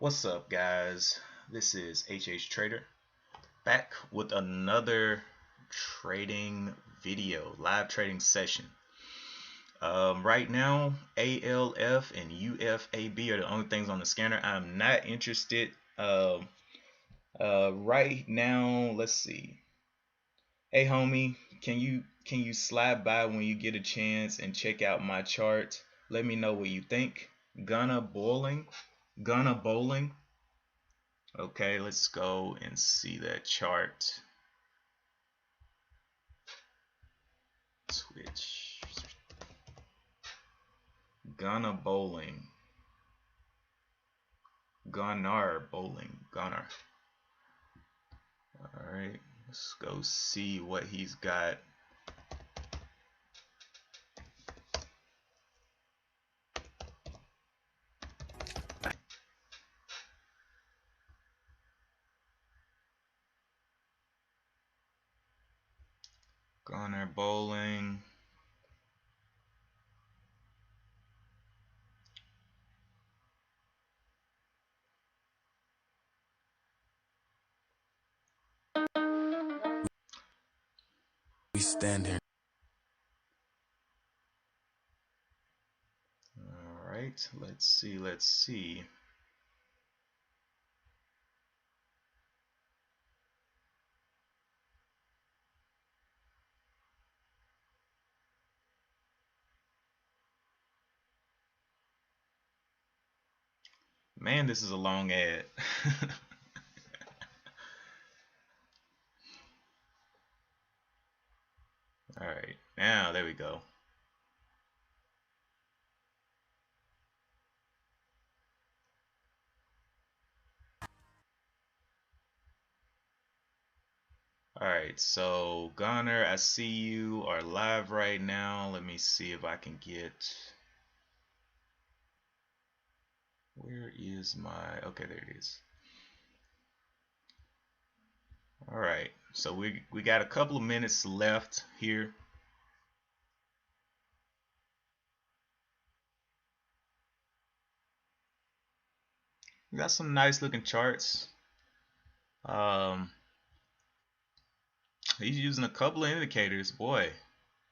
What's up, guys? This is Trader back with another trading video, live trading session. Right now, ALF and UFAB are the only things on the scanner. I'm not interested. Right now, let's see. Hey, homie, can you slide by when you get a chance and check out my chart? Let me know what you think. Gunna bowling. Okay, let's go and see that chart. Switch. Gunner bowling. Gunnar bowling. Gunnar. Alright, let's go see what he's got. Gunnar bowling. We stand here. Alright, let's see. Man, this is a long ad. Alright, now there we go. Alright, so Gunnar, I see you are live right now. Let me see if I can get... Where is my... Okay, there it is. Alright, so we got a couple of minutes left here. We got some nice looking charts. He's using a couple of indicators. Boy,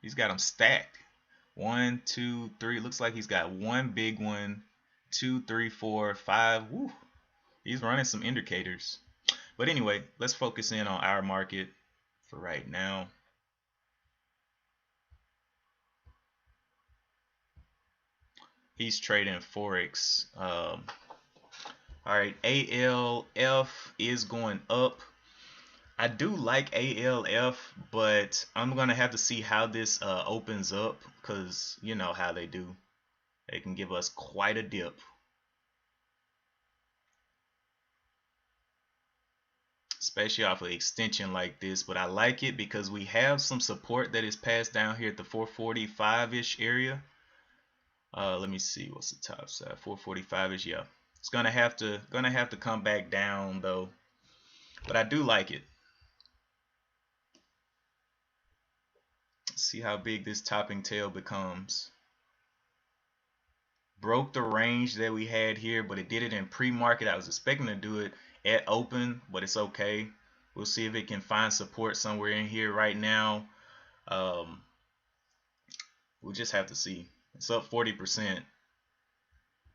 he's got them stacked. 1, 2, 3. Looks like he's got one big one. 2, 3, 4, 5. Woo. He's running some indicators. But anyway, let's focus in on our market for right now. He's trading Forex. Alright, ALF is going up. I do like ALF, but I'm gonna have to see how this opens up, because you know how they do. They can give us quite a dip. Especially off of an extension like this, but I like it because we have some support that is passed down here at the 445-ish area. Let me see what's the top side. 445-ish. Yeah, it's gonna have to come back down though, but I do like it. Let's see how big this topping tail becomes. Broke the range that we had here, but it did it in pre-market. I was expecting to do it at open, but it's okay. We'll see if it can find support somewhere in here. Right now, we'll just have to see. It's up 40%.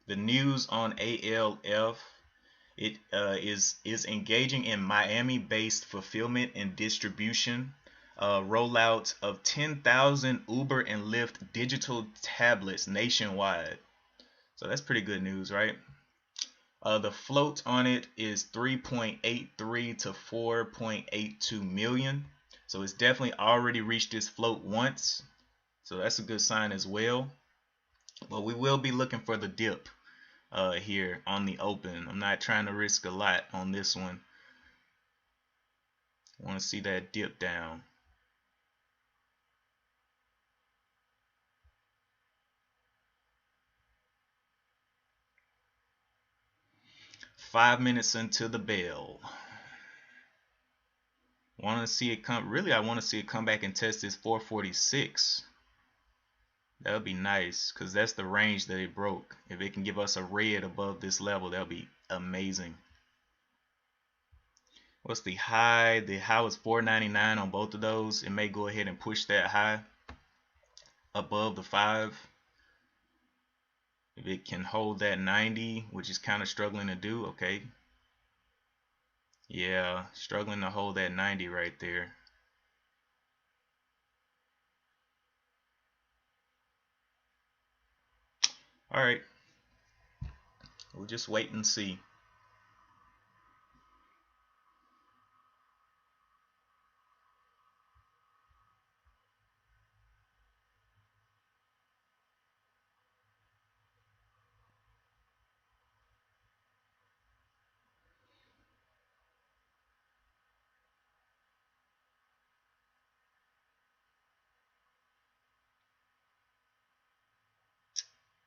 The news on ALF, it is engaging in Miami-based fulfillment and distribution. Rollout of 10,000 Uber and Lyft digital tablets nationwide. So that's pretty good news, right? The float on it is 3.83 to 4.82 million. So it's definitely already reached this float once. So that's a good sign as well. But we will be looking for the dip here on the open. I'm not trying to risk a lot on this one. I want to see that dip down. Five minutes until the bell. Want to see it come? Really, I want to see it come back and test this 446. That would be nice, because that's the range that it broke. If it can give us a red above this level, that'll be amazing. What's the high? The high was $4.99 on both of those. It may go ahead and push that high above the 5. If it can hold that 90, which is kind of struggling to do, okay. Yeah, struggling to hold that 90 right there. All right, we'll just wait and see.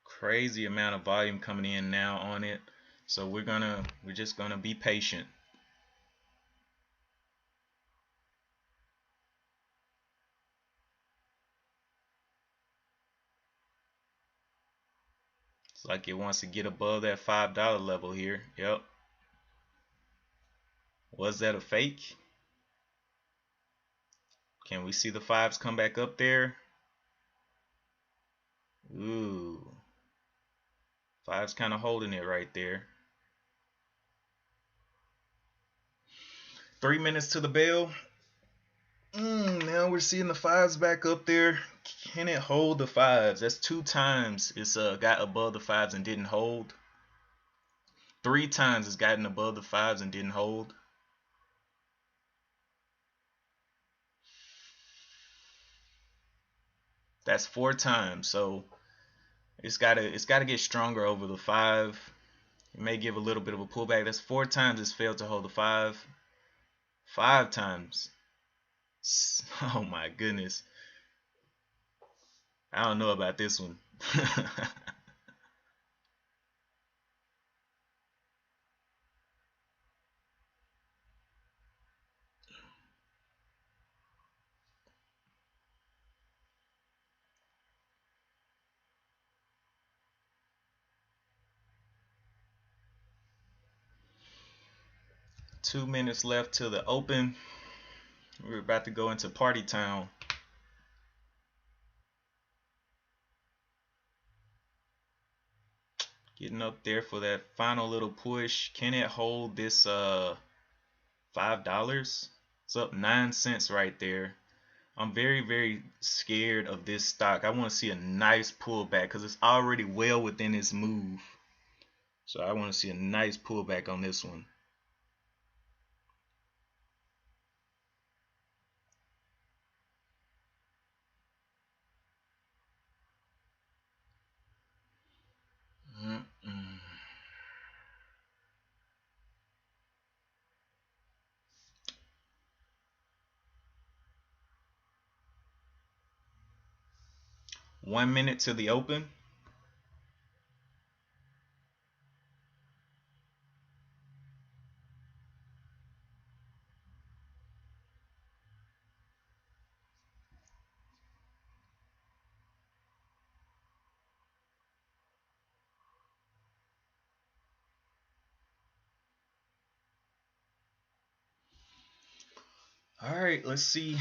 Crazy amount of volume coming in now on it, so we're just gonna be patient. It's like it wants to get above that $5 level here. Yep. Was that a fake? Can we see the 5s come back up there? Ooh, 5's kind of holding it right there. 3 minutes to the bell. Now we're seeing the 5s back up there. Can it hold the 5s? That's 2 times it's got above the 5s and didn't hold. 3 times it's gotten above the 5s and didn't hold. That's 4 times. So it's gotta get stronger over the 5. It may give a little bit of a pullback. That's 4 times it's failed to hold the 5. 5 times. Oh my goodness. I don't know about this one. 2 minutes left till the open. We're about to go into party town. Getting up there for that final little push. Can it hold this $5? It's up 9 cents right there. I'm very, very scared of this stock. I want to see a nice pullback because it's already well within its move. So I want to see a nice pullback on this one. Mm-mm. 1 minute to the open. All right, let's see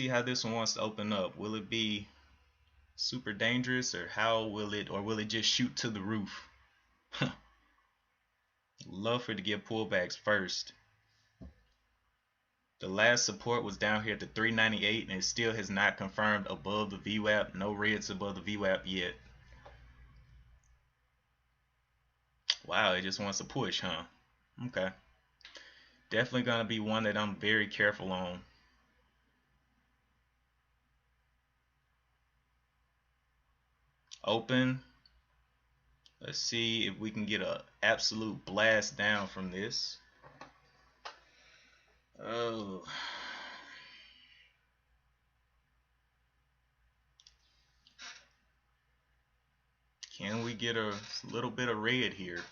how this one wants to open up. Will it be super dangerous, or will it just shoot to the roof? Love for it to get pullbacks first. The last support was down here at the 398, and it still has not confirmed above the VWAP. No reds above the VWAP yet. Wow, it just wants to push, huh? Okay. Definitely gonna be one that I'm very careful on. Open. Let's see if we can get an absolute blast down from this. Oh. Can we get a little bit of red here?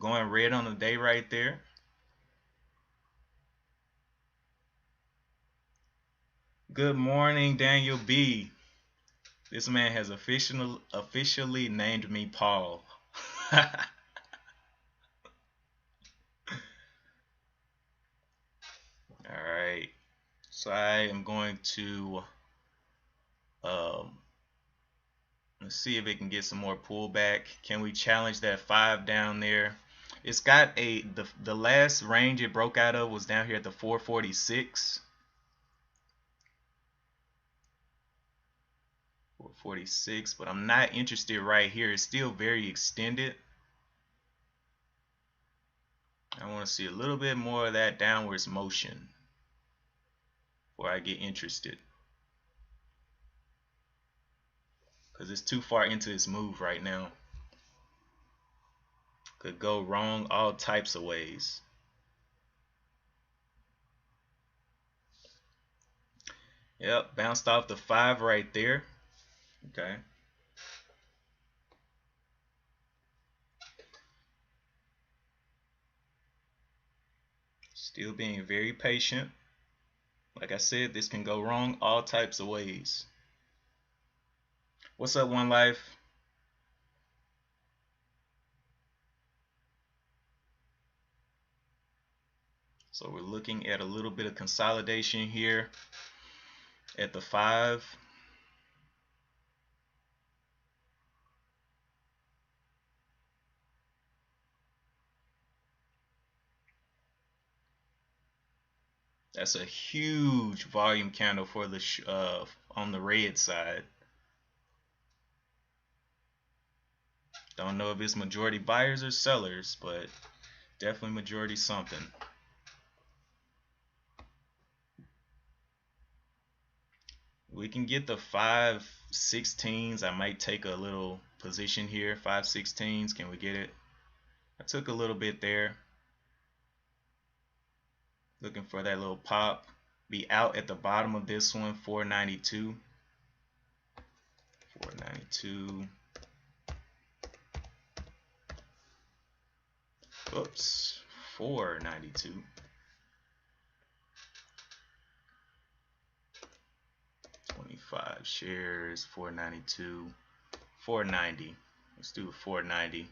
Going red on the day right there. Good morning, Daniel B. This man has officially named me Paul. So I am going to let's see if it can get some more pullback. Can we challenge that 5 down there? It's got the last range it broke out of was down here at the 446. 446, but I'm not interested right here. It's still very extended. I want to see a little bit more of that downwards motion before I get interested, because it's too far into this move right now. Could go wrong all types of ways. Yep, bounced off the 5 right there. Okay. Still being very patient. Like I said, this can go wrong all types of ways. What's up, One Life? So we're looking at a little bit of consolidation here at the 5. That's a huge volume candle for the on the red side. Don't know if it's majority buyers or sellers, but definitely majority something. We can get the 5/16s. I might take a little position here. 5/16s. Can we get it? I took a little bit there. Looking for that little pop. Be out at the bottom of this one. 492. 492. Oops. 492. 25 shares. 492. 490. Let's do 490.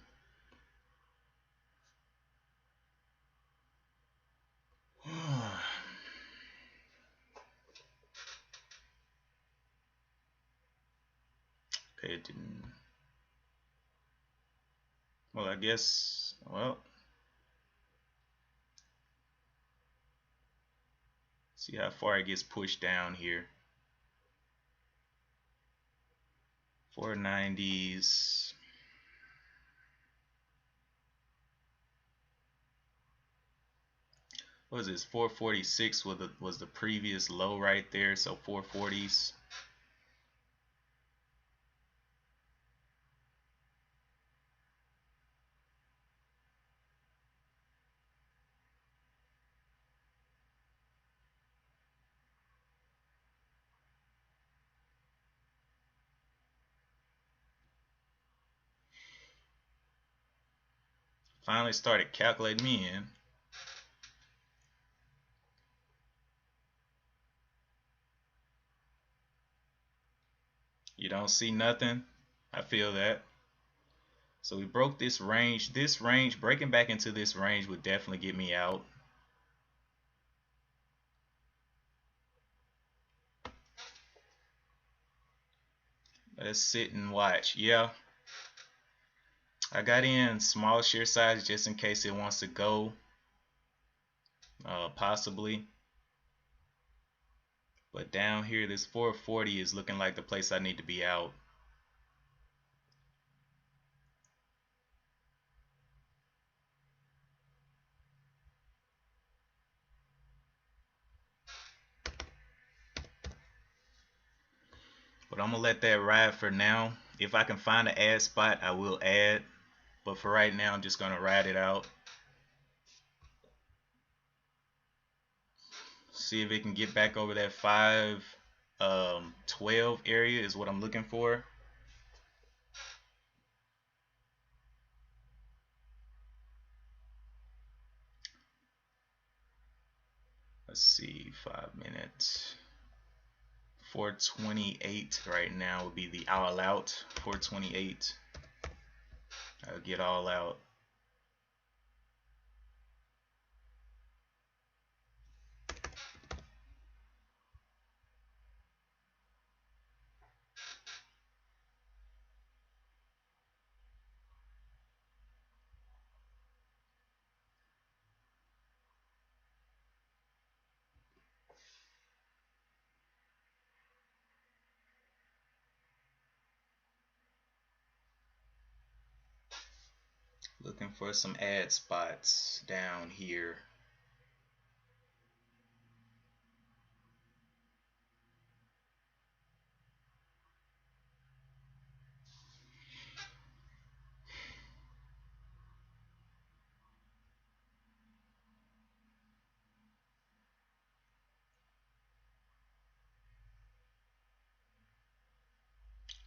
Okay, it didn't. Well, I guess, well, see how far it gets pushed down here. 490s. What was this? 446 was the previous low right there, so 440s. Finally started calculating me in. You don't see nothing? I feel that. So we broke this range. This range, breaking back into this range would definitely get me out. Let's sit and watch. Yeah. I got in small share size just in case it wants to go. Possibly. But down here, this 440 is looking like the place I need to be out. But I'm gonna let that ride for now. If I can find an add spot, I will add. But for right now, I'm just gonna ride it out. See if it can get back over that 512 area is what I'm looking for. Let's see, 5 minutes. 428 right now would be the all out. 428. I'll get all out. Looking for some ad spots down here.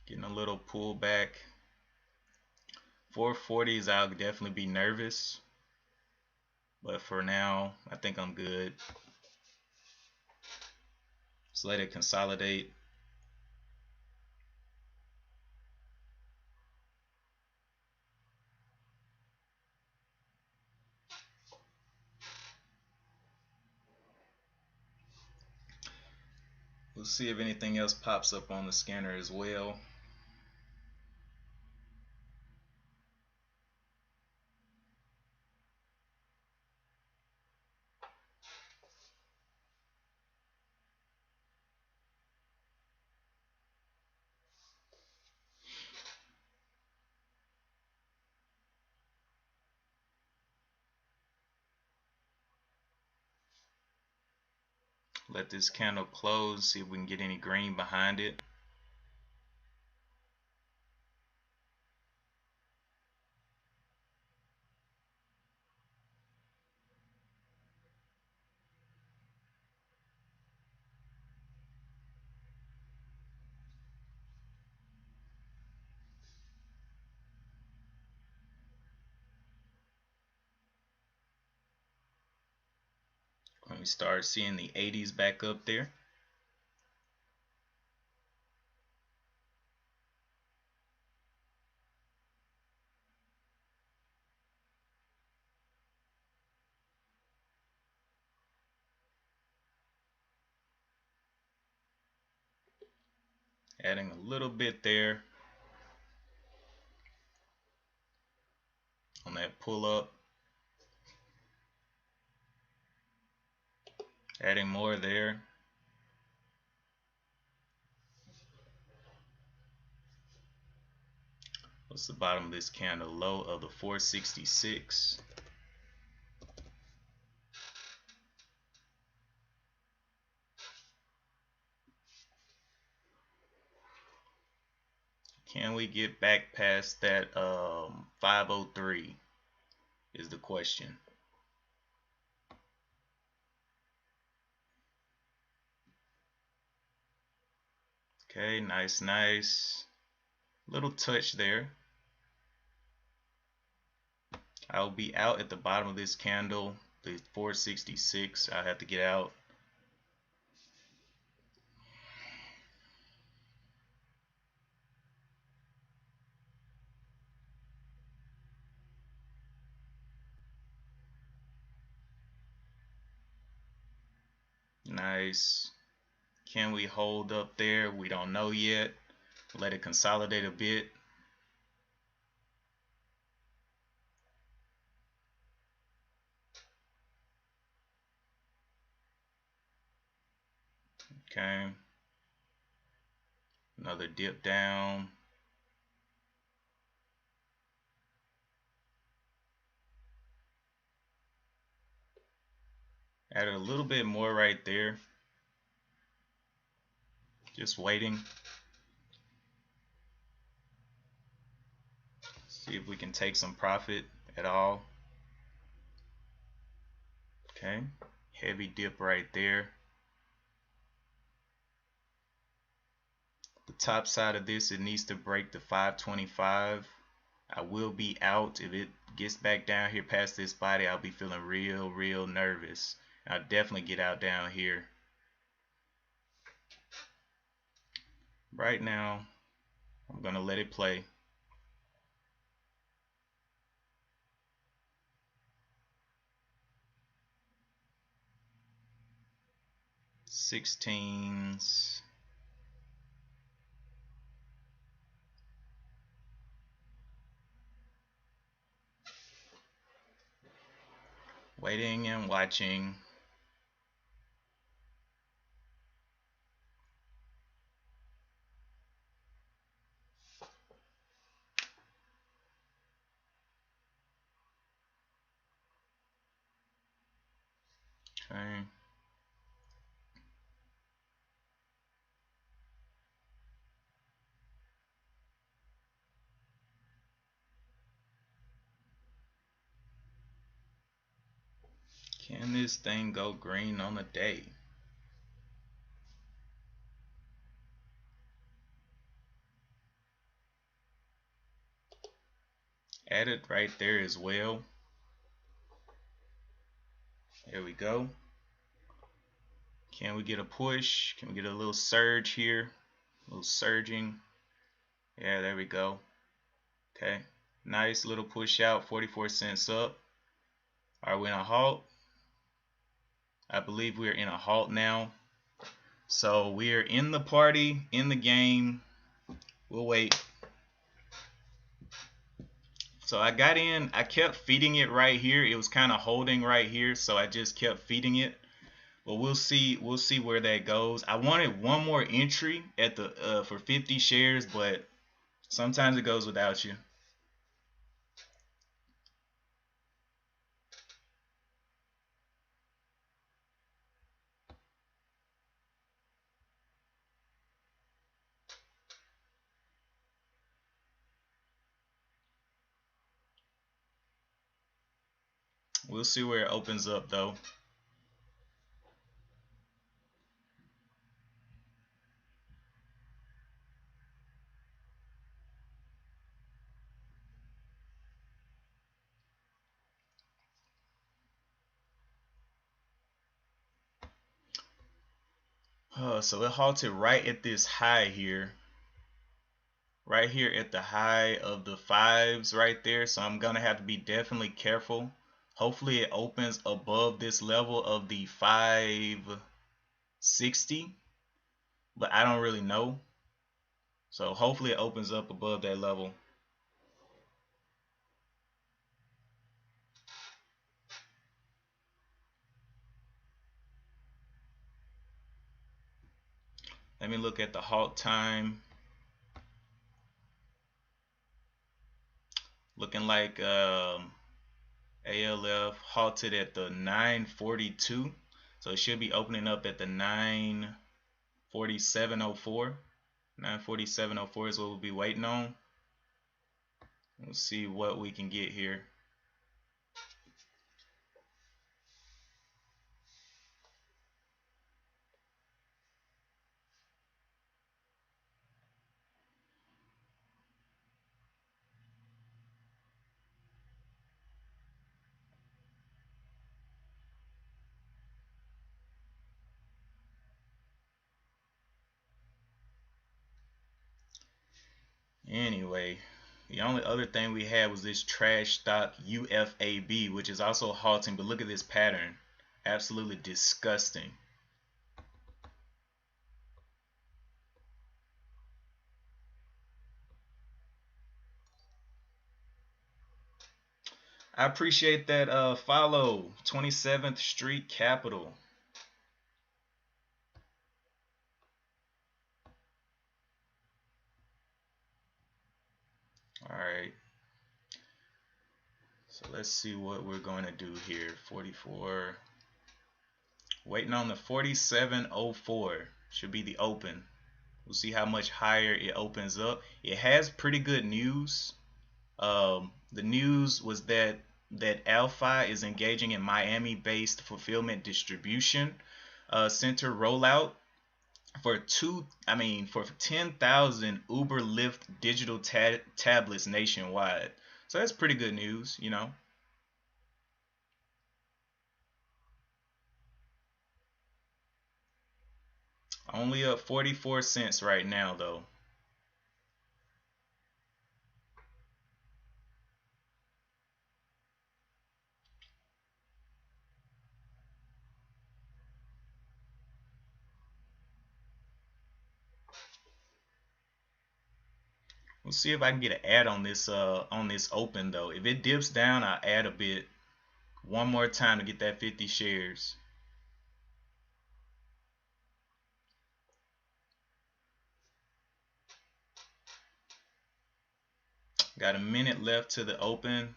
Getting a little pullback. 440s, I'll definitely be nervous. But for now, I think I'm good. Just let it consolidate. We'll see if anything else pops up on the scanner as well. Let this candle close, see if we can get any green behind it. When we start seeing the 80s back up there. Adding a little bit there on that pull up. Adding more there. What's the bottom of this candle? Low of the 466. Can we get back past that 503 is the question. Okay, nice. Little touch there. I'll be out at the bottom of this candle, the 466. I'll have to get out. Nice. Can we hold up there? We don't know yet. Let it consolidate a bit. Okay. Another dip down. Added a little bit more right there. Just waiting. See if we can take some profit at all. Okay. Heavy dip right there. The top side of this, it needs to break the 525. I will be out. If it gets back down here past this body, I'll be feeling real nervous. I'll definitely get out down here. Right now, I'm gonna let it play. Sixteens. Waiting and watching. Okay. Can this thing go green on the day? Add it right there as well. There we go. Can we get a push? Can we get a little surge here? A little surging. Yeah, there we go. Okay. Nice little push out, 44 cents up. Are we in a halt? I believe we're in a halt now. So we're in the party, in the game. We'll wait. So I got in, I kept feeding it right here. It was kind of holding right here, so I just kept feeding it. But we'll see where that goes. I wanted one more entry at the for 50 shares, but sometimes it goes without you. We'll see where it opens up though. So it halted right at this high here. Right here at the high of the fives right there. So I'm gonna have to be definitely careful. Hopefully it opens above this level of the 560, but I don't really know. So hopefully it opens up above that level. Let me look at the halt time. Looking like ALF halted at the 942. So it should be opening up at the 947.04. 947.04 is what we'll be waiting on. Let's see what we can get here. Anyway, the only other thing we had was this trash stock UFAB, which is also halting, but look at this pattern. Absolutely disgusting. I appreciate that follow. 27th Street Capital. Alright. So let's see what we're going to do here. 44. Waiting on the 47.04. Should be the open. We'll see how much higher it opens up. It has pretty good news. The news was that Alpha is engaging in Miami-based fulfillment distribution center rollout for 10,000 Uber Lyft digital tablets nationwide. So that's pretty good news, you know. Only up 44 cents right now though. We'll see if I can get an add on this open though. If it dips down, I'll add a bit one more time to get that 50 shares. Got a minute left to the open.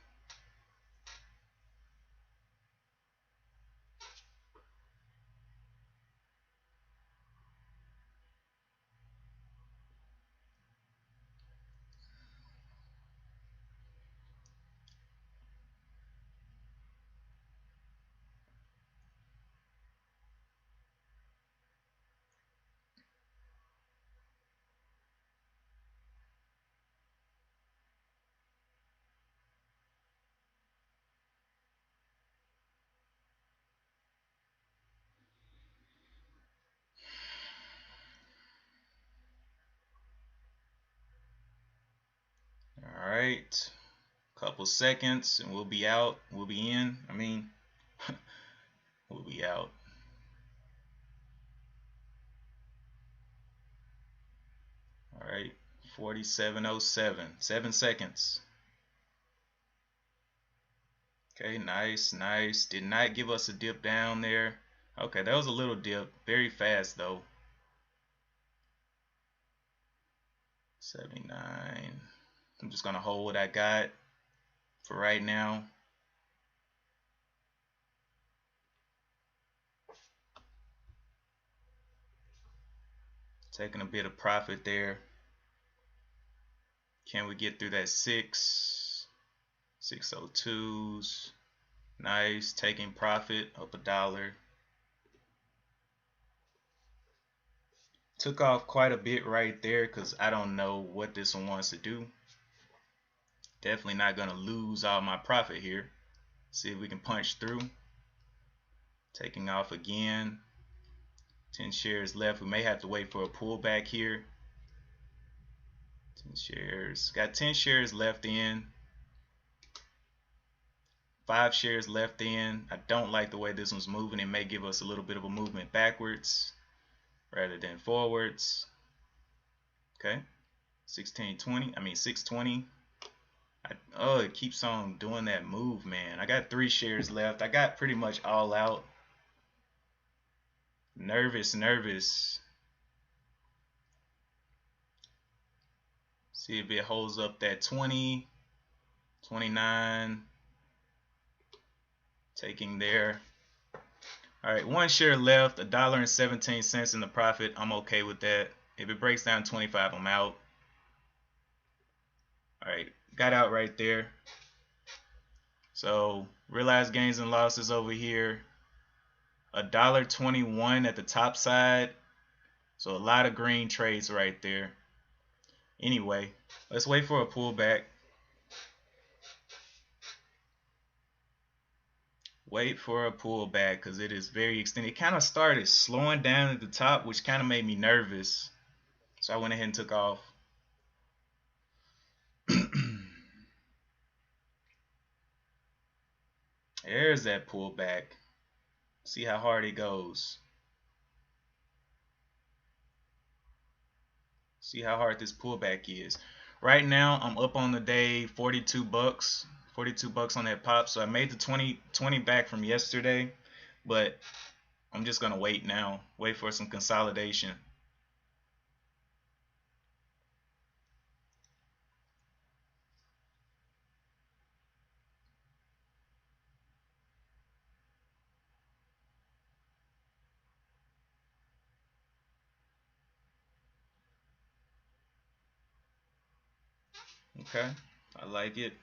couple seconds and we'll be out. We'll be in. I mean, we'll be out. All right, 47.07, 7 seconds. Okay, nice, nice. Did not give us a dip down there. Okay, that was a little dip. Very fast though. 79. I'm just gonna hold what I got for right now. Taking a bit of profit there. Can we get through that 602s? Nice, taking profit up $1. Took off quite a bit right there because I don't know what this one wants to do. Definitely not gonna lose all my profit here. See if we can punch through. Taking off again. 10 shares left. We may have to wait for a pullback here. 10 shares. Got 10 shares left in. 5 shares left in. I don't like the way this one's moving. It may give us a little bit of a movement backwards rather than forwards. Okay. 620. Oh, it keeps on doing that move, man. I got 3 shares left. I got pretty much all out. Nervous. See if it holds up that 20, 29. Taking there. All right, 1 share left, $1.17 in the profit. I'm okay with that. If it breaks down 25, I'm out. All right, got out right there. So realized gains and losses over here. $1.21 at the top side. So a lot of green trades right there. Anyway, let's wait for a pullback. Wait for a pullback because it is very extended. It kind of started slowing down at the top, which kind of made me nervous. So I went ahead and took off. There's that pullback. See how hard it goes. See how hard this pullback is. Right now, I'm up on the day 42 bucks. 42 bucks on that pop. So I made the 20 back from yesterday, but I'm just going to wait now. Wait for some consolidation. Okay, I like it.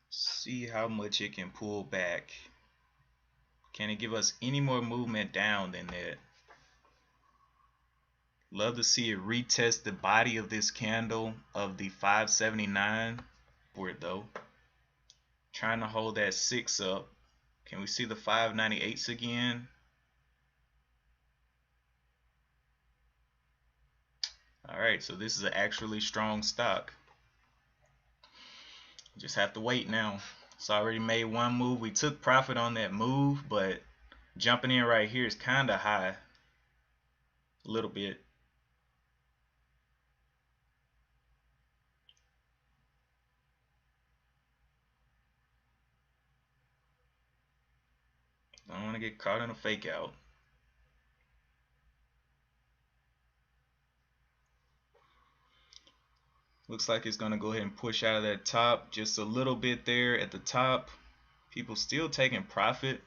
See how much it can pull back. Can it give us any more movement down than that? Love to see it retest the body of this candle of the 579. Forward though. Trying to hold that 6 up. Can we see the 598s again? Alright, so this is an actually strong stock. Just have to wait now. It's already made one move. We took profit on that move, but jumping in right here is kind of high. A little bit. Don't want to get caught in a fake out. Looks like it's going to go ahead and push out of that top just a little bit there at the top. People still taking profit.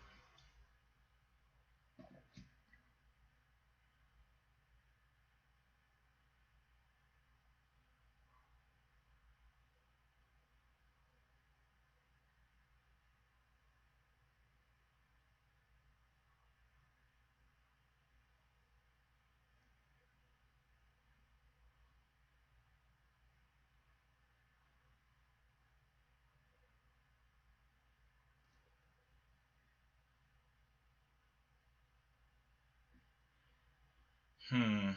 Hmm.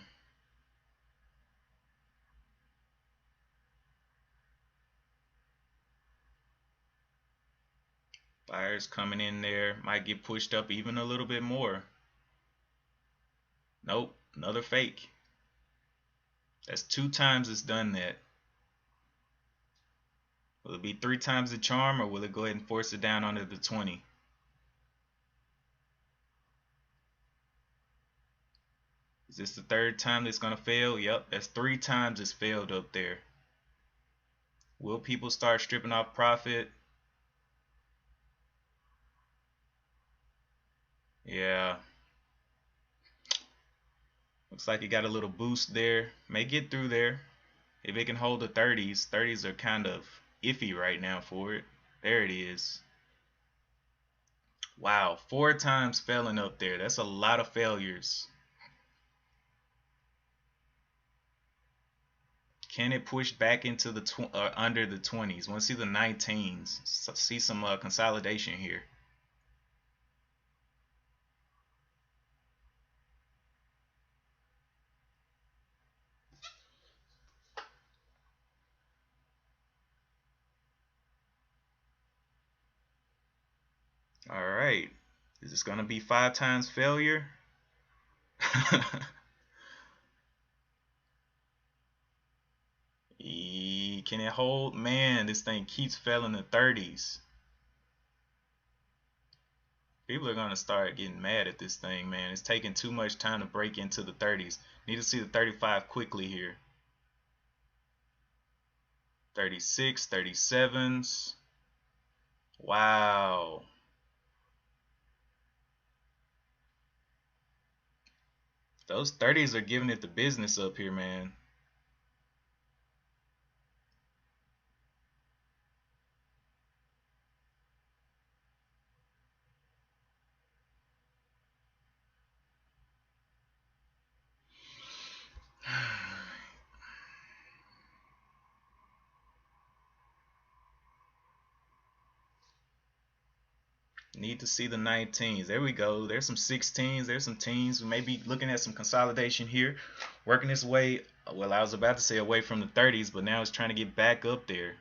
Buyers coming in there. Might get pushed up even a little bit more. Nope. Another fake. That's 2 times it's done that. Will it be 3 times the charm, or will it go ahead and force it down under the 20? Is this the 3rd time that's going to fail? Yep, that's 3 times it's failed up there. Will people start stripping off profit? Yeah. Looks like it got a little boost there. May get through there. If it can hold the 30s. 30s are kind of iffy right now for it. There it is. Wow, 4 times failing up there. That's a lot of failures. Can it push back into the under the 20s? Want to see the 19s? See some consolidation here. All right. Is this going to be 5 times failure? Can it hold? Man, this thing keeps failing the 30s. People are going to start getting mad at this thing, man. It's taking too much time to break into the 30s. Need to see the 35 quickly here. 36, 37s. Wow. Those 30s are giving it the business up here, man. Need to see the 19s. There we go. There's some 16s. There's some teens. We may be looking at some consolidation here. Working its way, well, I was about to say away from the 30s, but now it's trying to get back up there.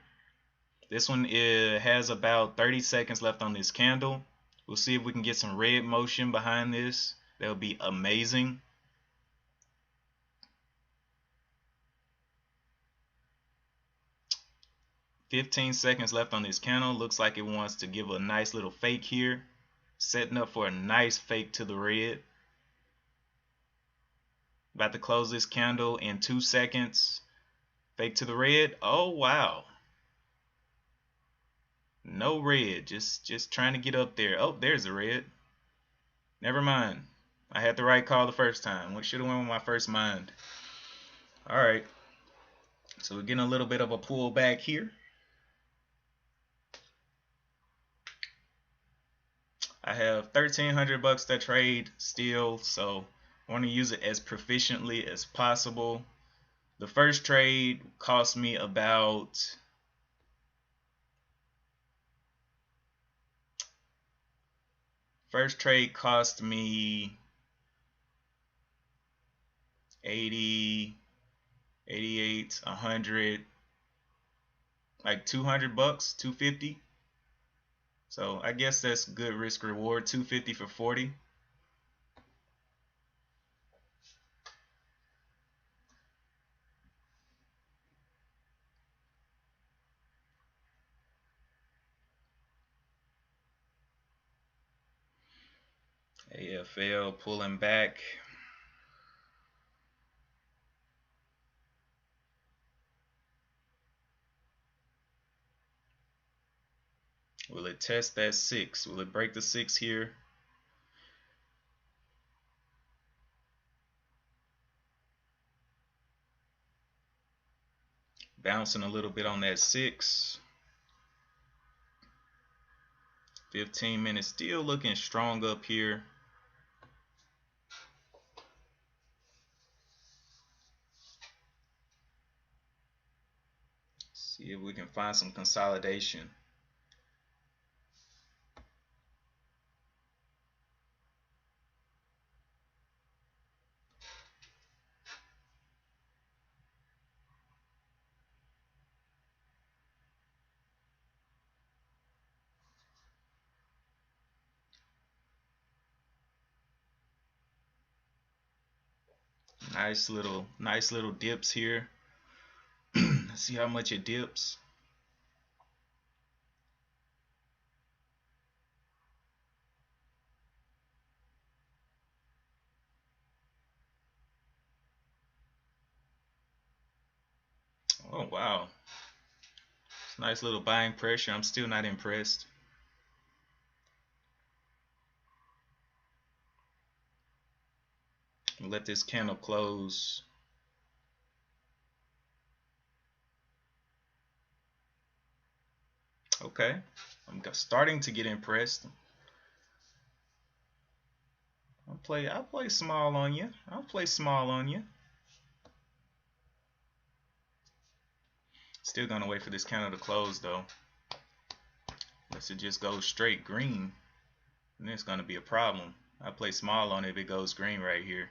This one has about 30 seconds left on this candle. We'll see if we can get some red motion behind this. That would be amazing. "15 seconds left on this candle. Looks like it wants to give a nice little fake here. Setting up for a nice fake to the red. About to close this candle in 2 seconds. Fake to the red. Oh, wow. No red. Just trying to get up there. Oh, there's the red. Never mind. I had the right call the first time. What should have went with my first mind. Alright. So we're getting a little bit of a pullback here. I have 1,300 bucks to trade still, so I want to use it as proficiently as possible. The first trade cost me about First trade cost me 80, 88, 100, like 200 bucks, 250. So I guess that's good risk reward. 250 for 40. AFL pulling back. Will it test that 6? Will it break the 6 here? Bouncing a little bit on that 6. 15 minutes still looking strong up here. See if we can find some consolidation. Nice little dips here. Let's see how much it dips. Oh wow. It's nice little buying pressure. I'm still not impressed. Let this candle close. Okay. I'm starting to get impressed. I'll play small on you. I'll play small on you. Still gonna wait for this candle to close though. Unless it just goes straight green, then it's gonna be a problem. I play small on it if it goes green right here.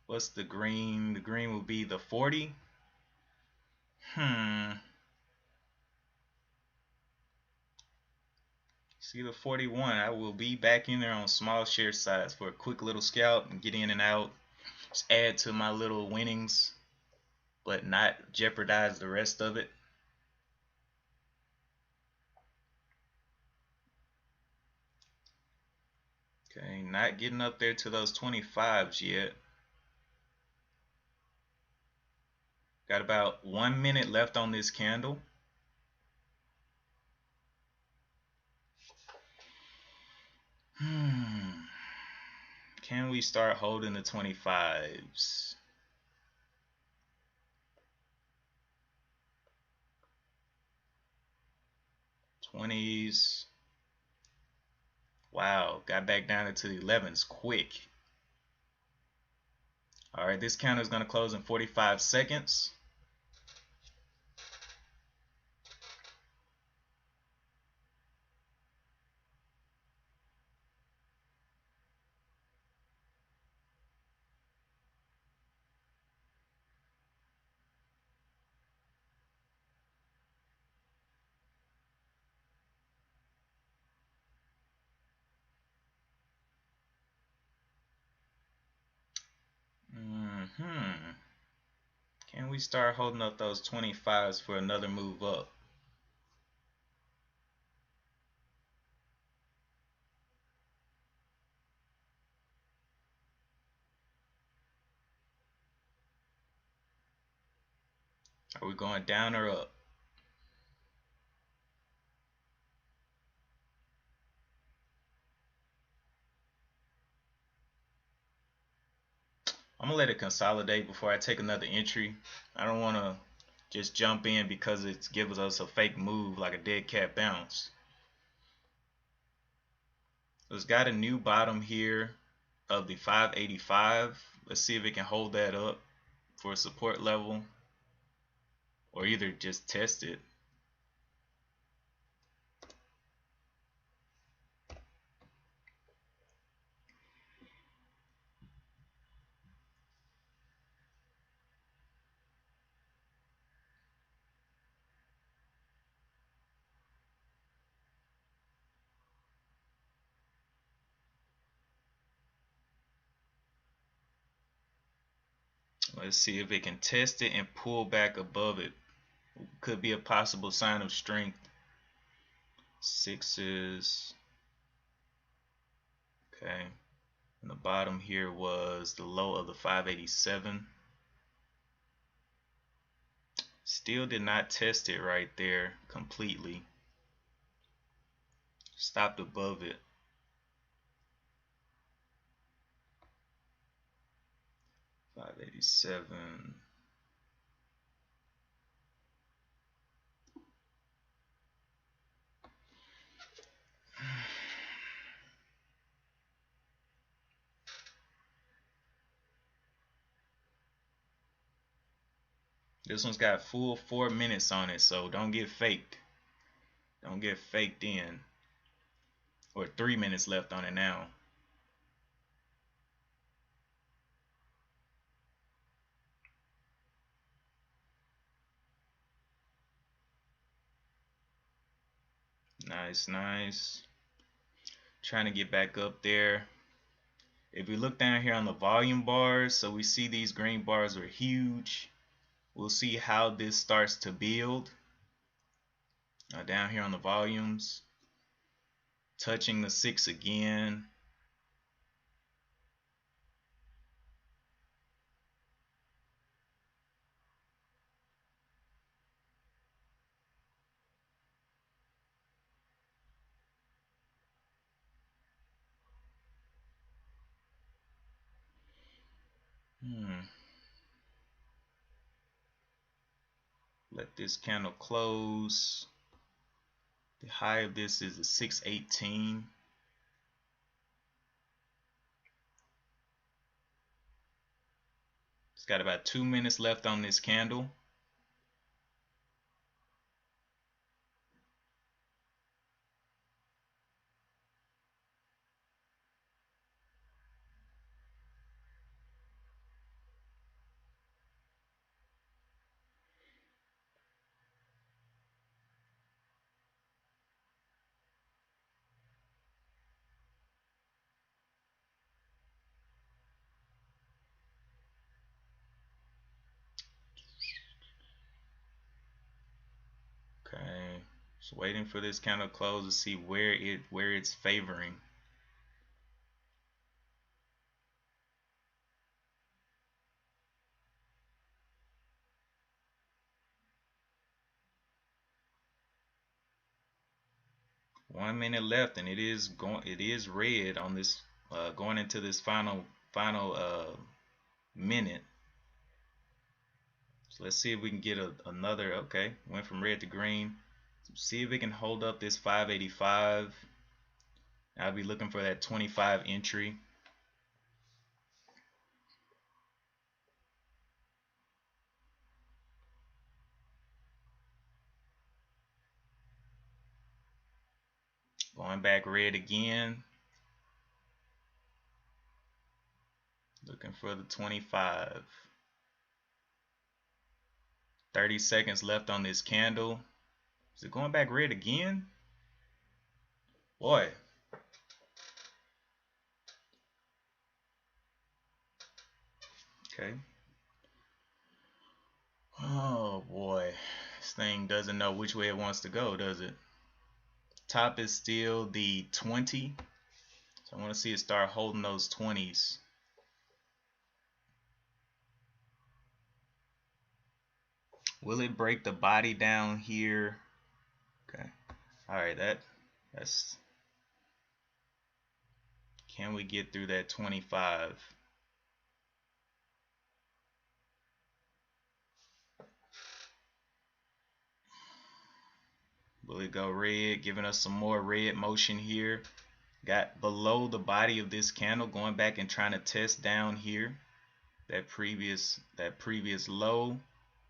What's the green? The green will be the 40. See the 41. I will be back in there on small share size for a quick little scalp and get in and out. Just add to my little winnings, but not jeopardize the rest of it. Okay, not getting up there to those 25s yet. Got about 1 minute left on this candle. Can we start holding the 25s? '20s. Wow, got back down into the 11s quick. Alright, this counter is going to close in 45 seconds. Can we start holding up those 25s for another move up? Are we going down or up? I'm gonna let it consolidate before I take another entry. I don't want to just jump in because it gives us a fake move like a dead cat bounce. It's got a new bottom here of the 585. Let's see if it can hold that up for a support level, or either just test it. Let's see if it can test it and pull back above it. Could be a possible sign of strength. Sixes. Okay. And the bottom here was the low of the 587. Still did not test it right there completely. Stopped above it. 587. This one's got full 4 minutes on it, so don't get faked. Don't get faked in. Or 3 minutes left on it now. Nice, nice. Trying to get back up there. If we look down here on the volume bars, so we see these green bars are huge. We'll see how this starts to build. Down here on the volumes, touching the 6 again. Let this candle close. The high of this is a 618. It's got about 2 minutes left on this candle. Okay, just waiting for this candle close to see where it's favoring. One minute left, and it is red on this going into this final minute. So let's see if we can get another. Okay, went from red to green. See if we can hold up this 585. I'll be looking for that 25 entry. Going back red again. Looking for the 25. 30 seconds left on this candle. Is it going back red again? Boy. Okay. Oh boy. This thing doesn't know which way it wants to go, does it? Top is still the 20. So I want to see it start holding those 20s. Will it break the body down here? Okay. Alright, that's can we get through that 25? Will it go red, giving us some more red motion here? Got below the body of this candle, going back and trying to test down here. That previous low.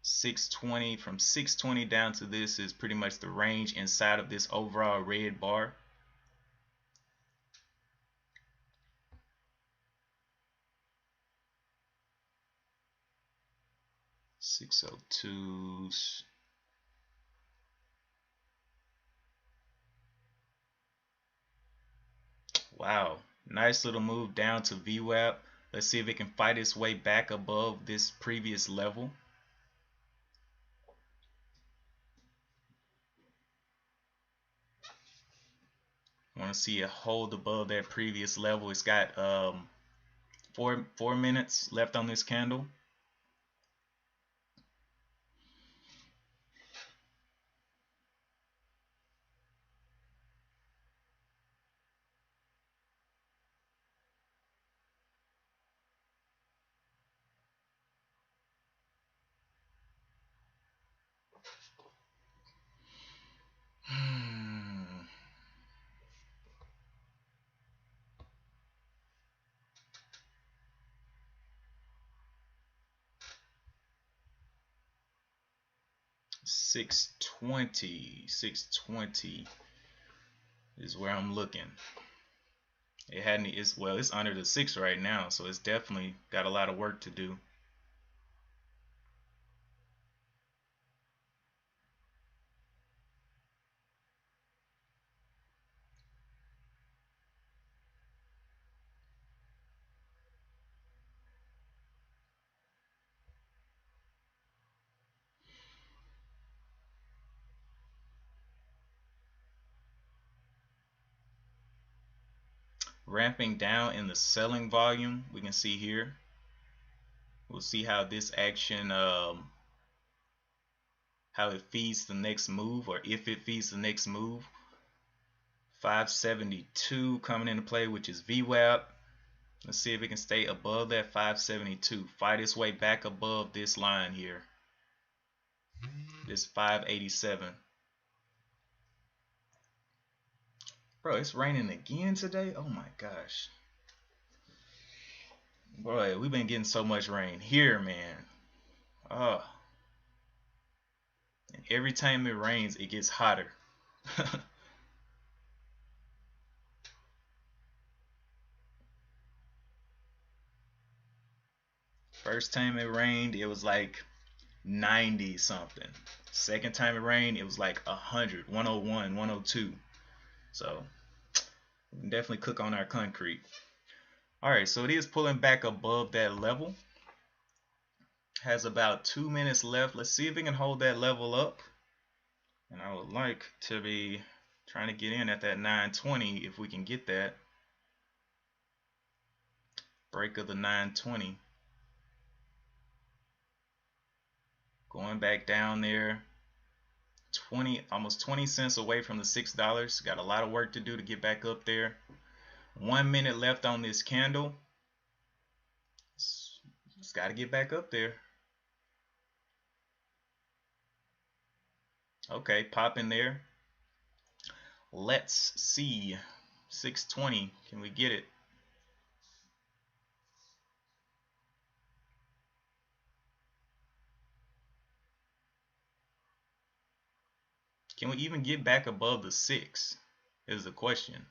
620, from 620 down to this is pretty much the range inside of this overall red bar. $602s. Wow, nice little move down to VWAP. Let's see if it can fight its way back above this previous level. I want to see it hold above that previous level. It's got 4 minutes left on this candle. $620 is where I'm looking. It hadn't. It's under the 6 right now, so it's definitely got a lot of work to do. ramping down in the selling volume. We can see here. We'll see how this action, how it feeds the next move, or if it feeds the next move. 572 coming into play, which is VWAP. Let's see if it can stay above that 572. Fight its way back above this line here. This 587. Bro, it's raining again today? Oh my gosh. Boy, we've been getting so much rain here, man. Oh. And every time it rains, it gets hotter. First time it rained, it was like 90 something. Second time it rained, it was like 100, 101, 102. So we can definitely cook on our concrete. Alright, so it is pulling back above that level. Has about 2 minutes left. Let's see if we can hold that level up. And I would like to be trying to get in at that 920 if we can get that. Break of the 920. Going back down there. Almost 20 cents away from the $6. Got a lot of work to do to get back up there. 1 minute left on this candle. Just got to get back up there. Okay, pop in there. Let's see. 620. Can we get it? Can we even get back above the 6? Is the question.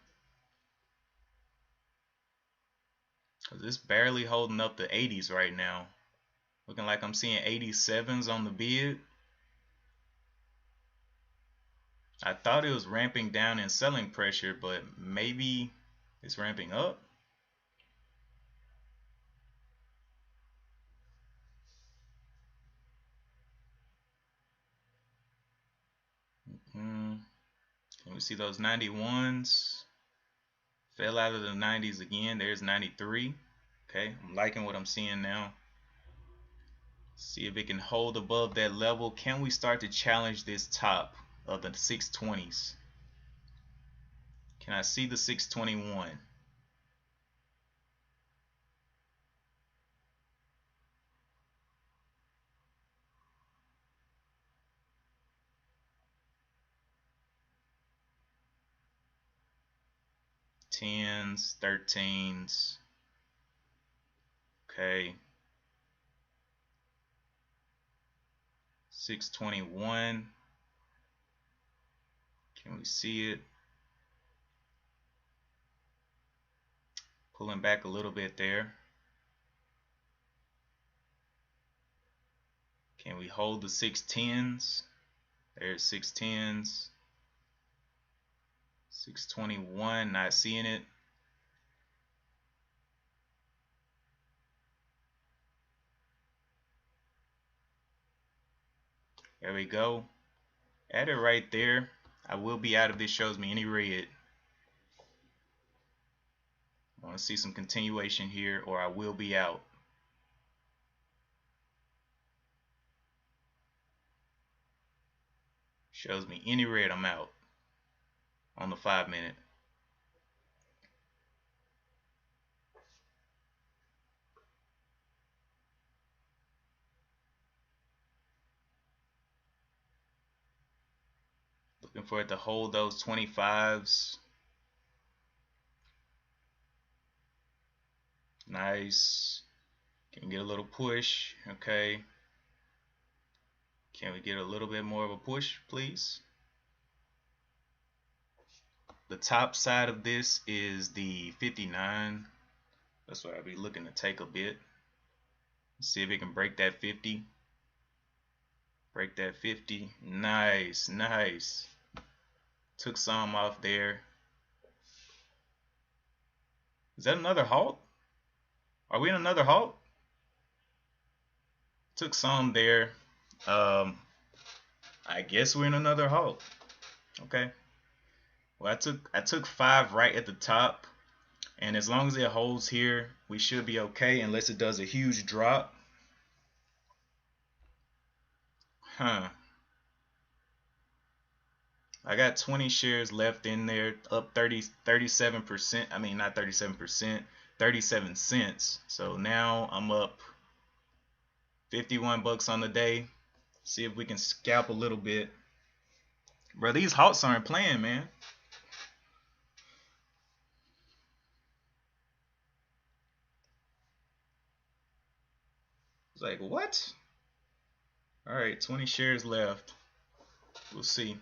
Cause it's barely holding up the 80s right now. Looking like I'm seeing 87s on the bid. I thought it was ramping down in selling pressure, but maybe it's ramping up. Can we see those 91s? Fell out of the 90s again. There's 93. Okay, I'm liking what I'm seeing now. See if it can hold above that level. Can we start to challenge this top of the 620s? Can I see the 621? Tens, 13s. Okay. 621. Can we see it? Pulling back a little bit there. Can we hold the 610s? There's 610s. 621, not seeing it. There we go. At it right there. I will be out if this shows me any red. I want to see some continuation here, or I will be out. Shows me any red, I'm out on the 5 minute. Looking for it to hold those 25s. Nice. Can we get a little push? Okay. Can we get a little bit more of a push, please? The top side of this is the 59. That's what I'll be looking to take a bit. See if it can break that 50. Break that 50. Nice, nice. Took some off there. Is that another halt? Are we in another halt? Took some there. I guess we're in another halt. Okay. Well, I took 5 right at the top. And as long as it holds here, we should be okay unless it does a huge drop. I got 20 shares left in there, up 37%. I mean, not 37%, 37 cents. So now I'm up 51 bucks on the day. See if we can scalp a little bit. Bro, these halts aren't playing, man. It's like, what? All right, 20 shares left. We'll see.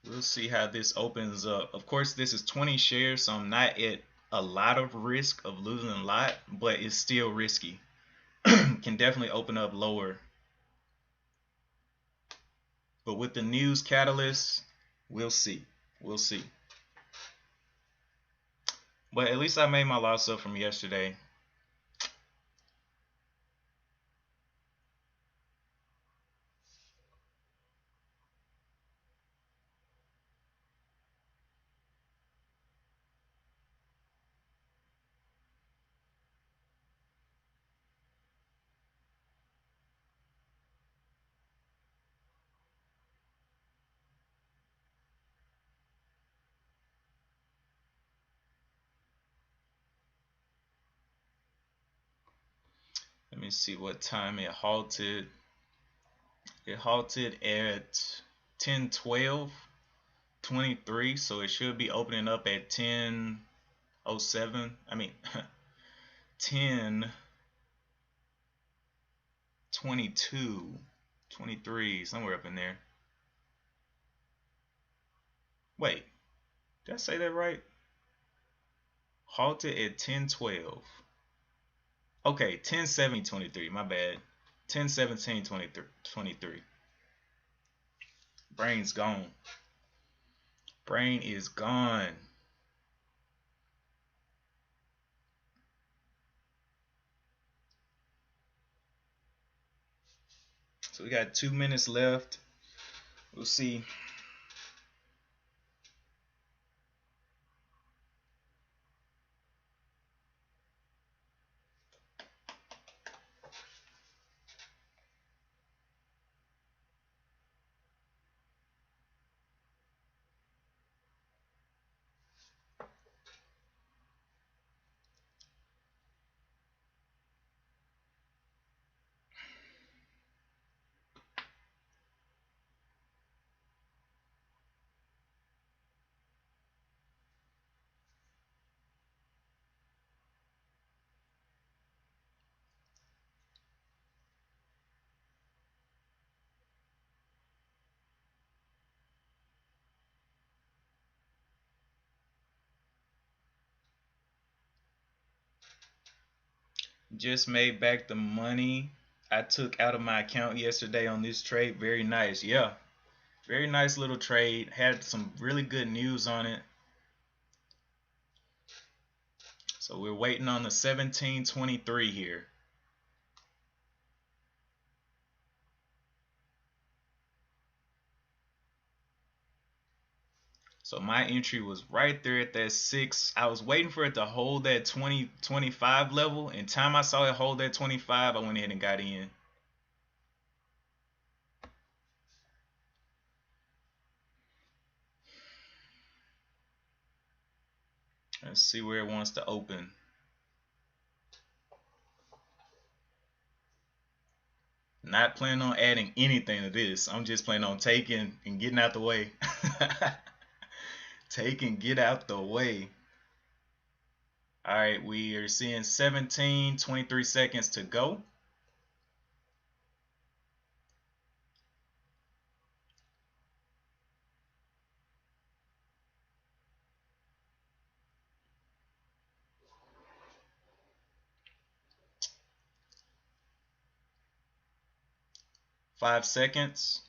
We'll see how this opens up. Of course, this is 20 shares, so I'm not at a lot of risk of losing a lot, but it's still risky. Can definitely open up lower. But with the news catalyst, we'll see. We'll see. But at least I made my loss up from yesterday. Let me see what time it halted. It halted at 10:12:23, so it should be opening up at 10:07. I mean 10:22, 23, somewhere up in there. Wait, did I say that right? Halted at 10:12. Okay, 10:17:23. My bad. 10:17:23. Brain's gone. Brain is gone. So we got 2 minutes left. We'll see. Just made back the money I took out of my account yesterday on this trade. Very nice. Yeah. Very nice little trade. Had some really good news on it. So we're waiting on the 17:23 here. So my entry was right there at that 6. I was waiting for it to hold that 20-25 level. And time I saw it hold that 25, I went ahead and got in. Let's see where it wants to open. Not planning on adding anything to this. I'm just planning on taking and getting out the way. Take and get out the way. All right, we are seeing 17:23 seconds to go. Five seconds.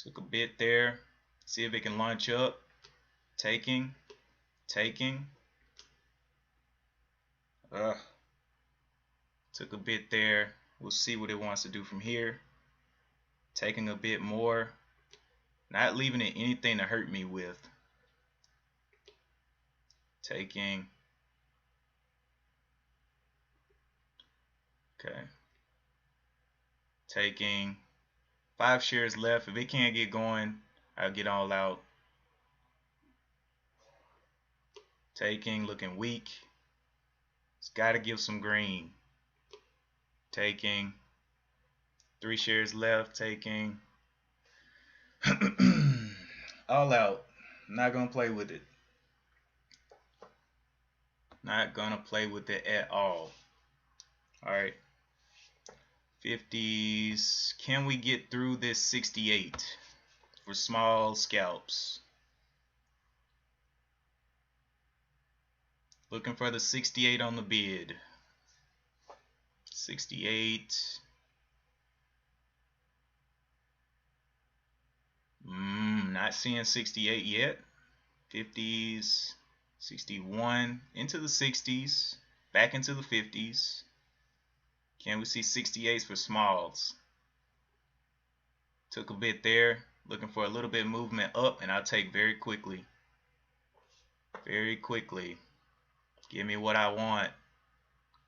Took a bit there. See if it can launch up. Taking. Took a bit there. We'll see what it wants to do from here. Taking a bit more. Not leaving it anything to hurt me with. Taking. Okay. Taking. 5 shares left. If it can't get going, I'll get all out. Taking. Looking weak. It's got to give some green. Taking. 3 shares left. Taking. All out. Not going to play with it. Not going to play with it at all. Alright. 50s. Can we get through this 68 for small scalps? Looking for the 68 on the bid. 68. Not seeing 68 yet. 50s. 61. Into the 60s. Back into the 50s. Can we see 68s for smalls? Took a bit there. Looking for a little bit of movement up, and I'll take very quickly. Very quickly. Give me what I want.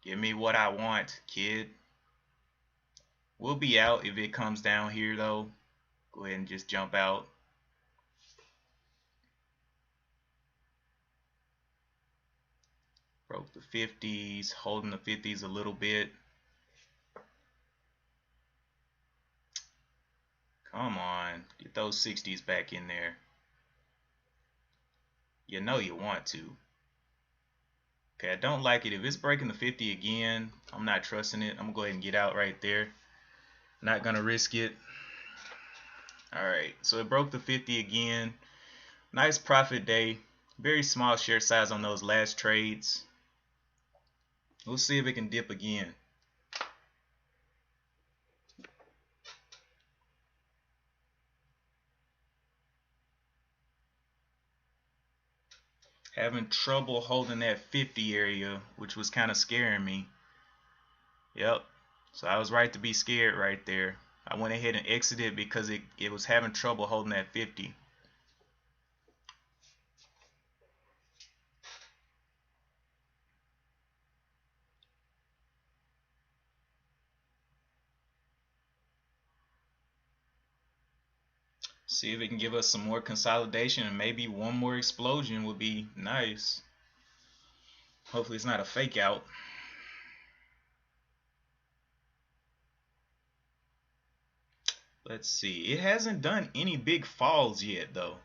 Give me what I want, kid. We'll be out if it comes down here, though. Go ahead and just jump out. Broke the 50s. Holding the 50s a little bit. Come on. Get those 60s back in there. You know you want to. Okay, I don't like it. If it's breaking the 50 again, I'm not trusting it. I'm going to go ahead and get out right there. Not going to risk it. Alright, so it broke the 50 again. Nice profit day. Very small share size on those last trades. We'll see if it can dip again. Having trouble holding that 50 area, which was kind of scaring me. Yep. So I was right to be scared right there. I went ahead and exited because it was having trouble holding that 50. See if it can give us some more consolidation, and maybe one more explosion would be nice. Hopefully it's not a fake out. Let's see. It hasn't done any big falls yet, though.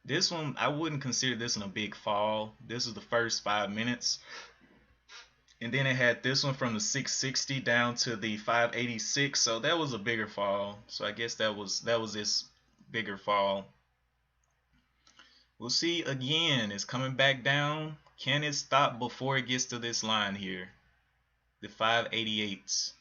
This one, I wouldn't consider this one a big fall. This is the first 5 minutes. And then it had this one from the 660 down to the 586. So that was a bigger fall. So I guess that was its bigger fall. We'll see again. It's coming back down. Can it stop before it gets to this line here? The 588s.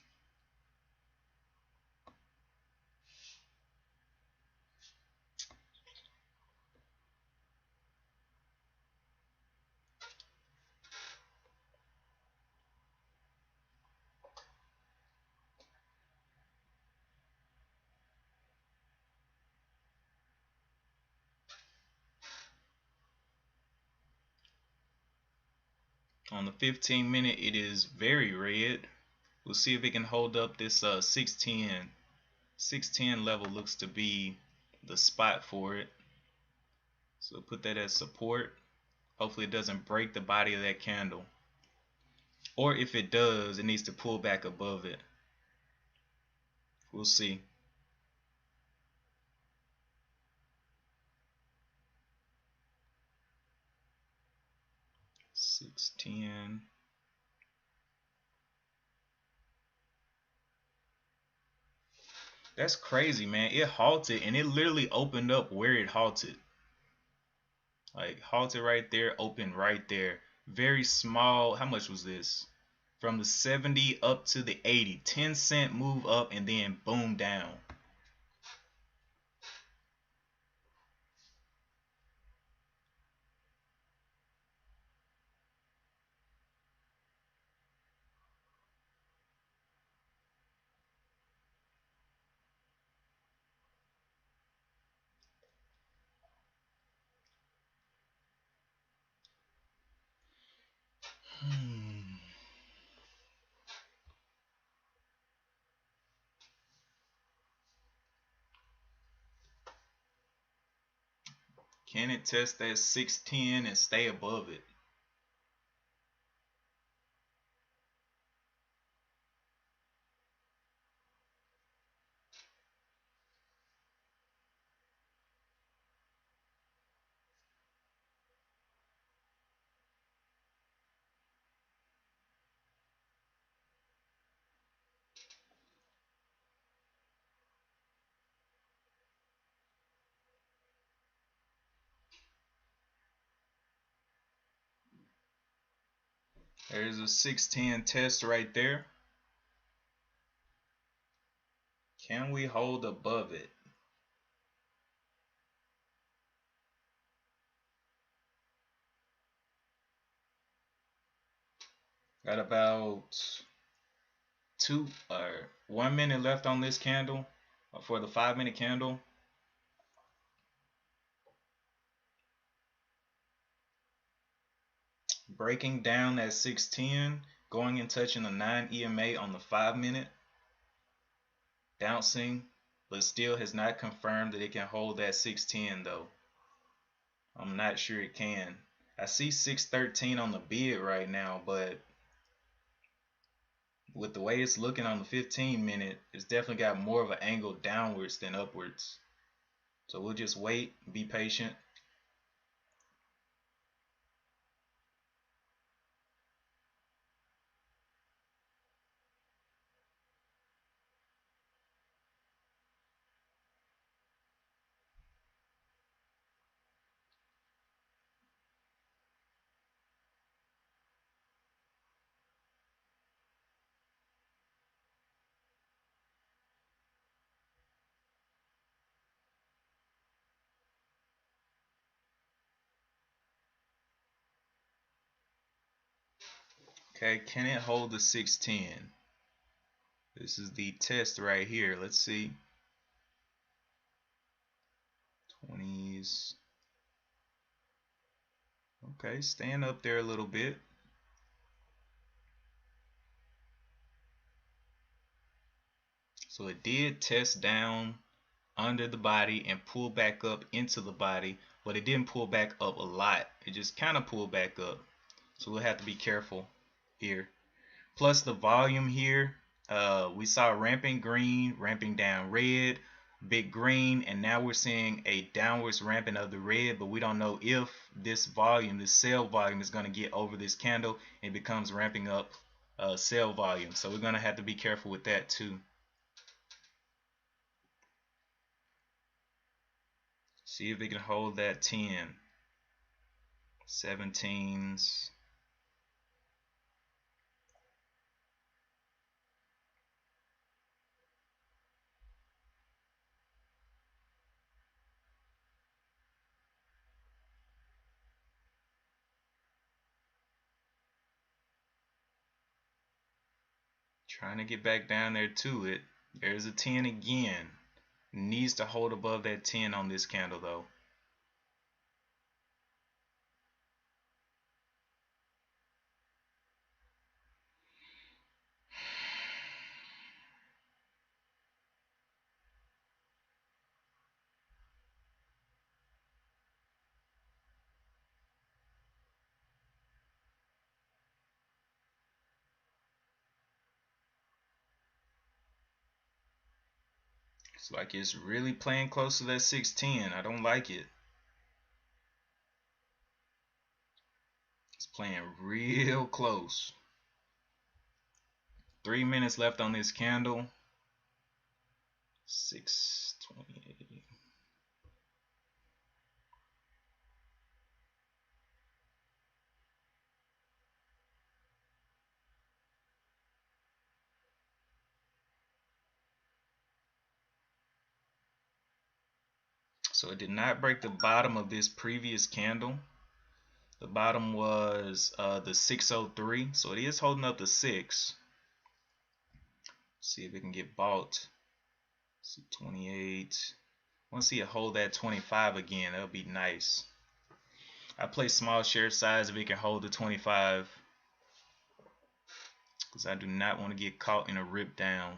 On the 15-minute, it is very red. We'll see if it can hold up this 610. 610 level looks to be the spot for it. So put that as support. Hopefully it doesn't break the body of that candle. Or if it does, it needs to pull back above it. We'll see. $6.10. That's crazy, man. It halted and it literally opened up where it halted. Like halted right there, opened right there. Very small. How much was this? From the 70 up to the 80. 10-cent move up and then boom down. Can it test that 610 and stay above it? There's a 610 test right there. Can we hold above it? Got about 1 minute left on this candle for the 5-minute candle. Breaking down that 610, going and touching the 9 EMA on the 5-minute, bouncing, but still has not confirmed that it can hold that 610 though. I'm not sure it can. I see 613 on the bid right now, but with the way it's looking on the 15-minute, it's definitely got more of an angle downwards than upwards. So we'll just wait, be patient. Okay, can it hold the 610? This is the test right here. Let's see. 20s. Okay, stand up there a little bit. So it did test down under the body and pull back up into the body, but it didn't pull back up a lot. It just kind of pulled back up. So we'll have to be careful here. Plus the volume here, we saw ramping green, ramping down red, big green, and now we're seeing a downwards ramping of the red, but we don't know if this volume, this sell volume, is going to get over this candle and becomes ramping up sell volume. So we're going to have to be careful with that too. See if it can hold that 10, 17s. Trying to get back down there to it. There's a 10 again. Needs to hold above that 10 on this candle though. It's like it's really playing close to that 610. I don't like it. It's playing real close. 3 minutes left on this candle. 628. So it did not break the bottom of this previous candle. The bottom was the 603, so it is holding up the 6. See if it can get bought. See 28. I want to see it hold that 25 again. That would be nice. I play small share size if it can hold the 25. because I do not want to get caught in a rip down.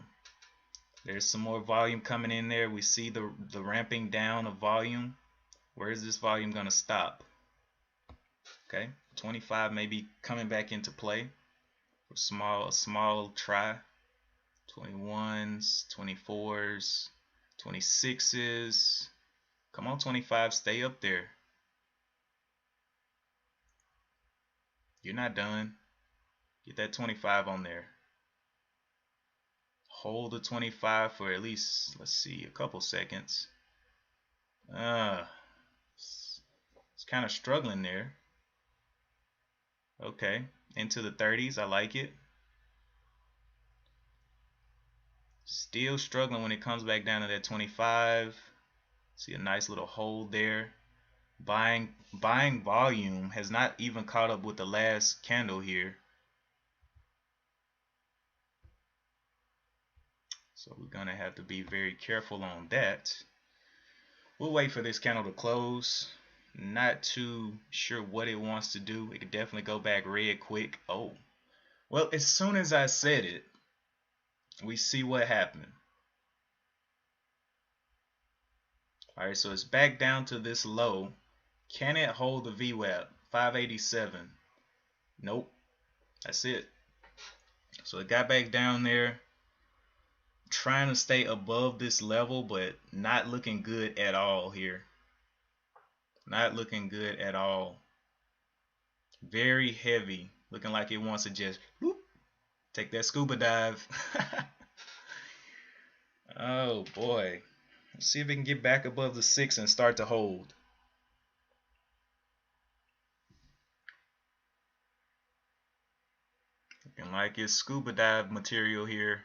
There's some more volume coming in there. We see the ramping down of volume. Where is this volume going to stop? Okay, 25 may be coming back into play. A small try. 21s, 24s, 26s. Come on, 25, stay up there. You're not done. Get that 25 on there. Hold the 25 for at least, let's see, a couple seconds. It's kind of struggling there. Okay, into the 30s, I like it. Still struggling when it comes back down to that 25. See a nice little hold there. Buying volume has not even caught up with the last candle here. So we're gonna have to be very careful on that. We'll wait for this candle to close. Not too sure what it wants to do. It could definitely go back red quick. Oh, well, as soon as I said it, we see what happened. Alright, so it's back down to this low. Can it hold the VWAP? 587. Nope. That's it. So it got back down there, trying to stay above this level, but not looking good at all here. Not looking good at all. Very heavy. Looking like it wants to just whoop, take that scuba dive. Oh boy. Let's see if it can get back above the 6 and start to hold. Looking like it's scuba dive material here.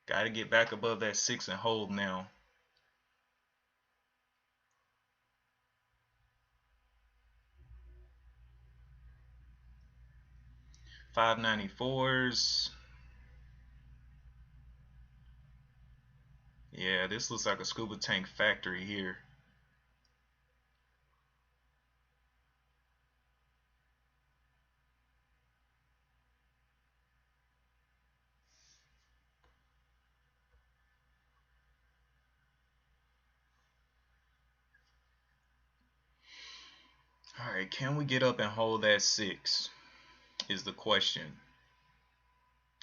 Got to get back above that 6 and hold now. $5.94s. Yeah, this looks like a scuba tank factory here. Alright, can we get up and hold that 6 is the question.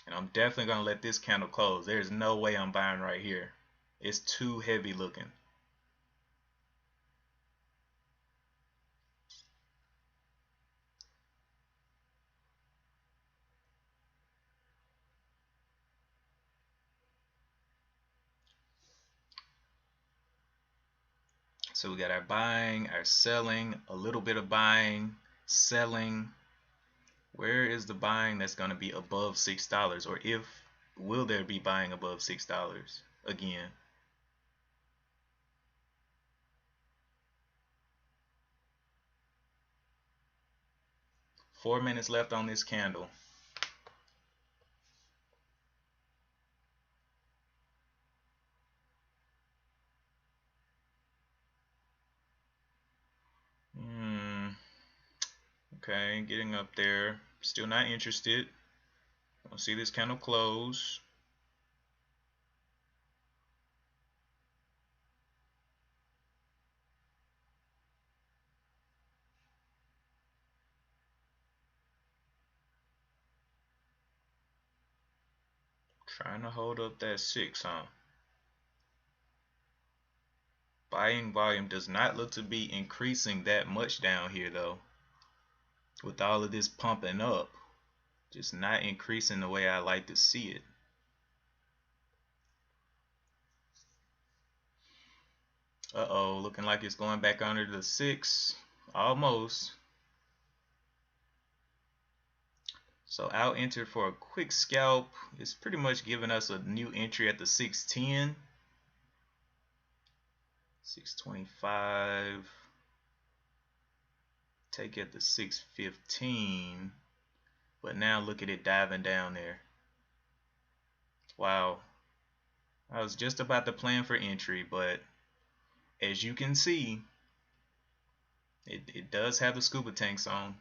And I'm definitely going to let this candle close. There's no way I'm buying right here. It's too heavy looking. So we got our buying, our selling, a little bit of buying, selling. Where is the buying that's going to be above $6? Or will there be buying above $6 again? Four minutes left on this candle. Okay, getting up there. Still not interested. I'll see this candle close. Trying to hold up that 6, huh? Buying volume does not look to be increasing that much down here though. With all of this pumping up, just not increasing the way I like to see it. Uh-oh, looking like it's going back under the 6. Almost. So I'll enter for a quick scalp. It's pretty much giving us a new entry at the 610. 625. Take at the 615. But now look at it diving down there. Wow. I was just about to plan for entry, but as you can see, it does have the scuba tanks on.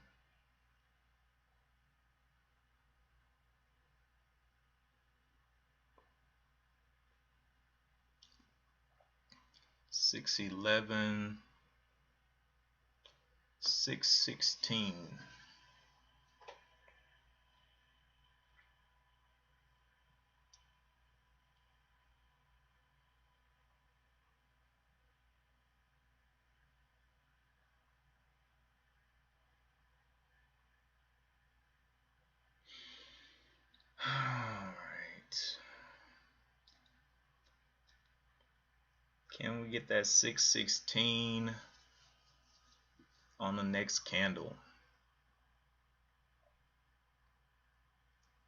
611, 616. Alright. Can we get that 616 on the next candle?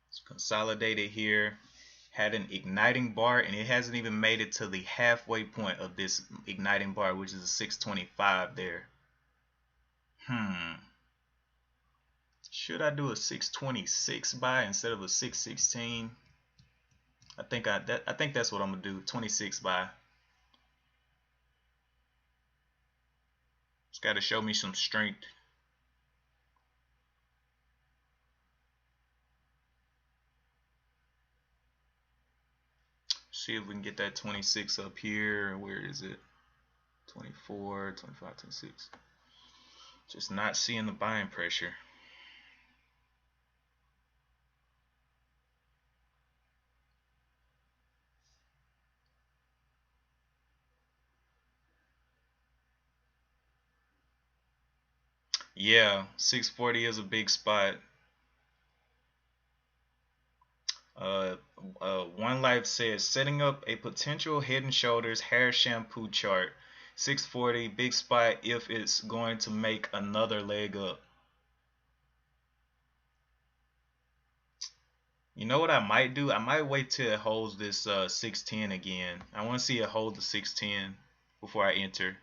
It's consolidated here. Had an igniting bar, and it hasn't even made it to the halfway point of this igniting bar, which is a 625 there. Should I do a 626 buy instead of a 616? I think that's what I'm gonna do. 26 buy. It's got to show me some strength. See if we can get that 26 up here. Where is it? 24, 25, 26. Just not seeing the buying pressure. Yeah, 640 is a big spot. One Life says setting up a potential Head and Shoulders hair shampoo chart. 640 big spot if it's going to make another leg up. You know what I might do? I might wait till it holds this 610 again. I want to see it hold the 610 before I enter.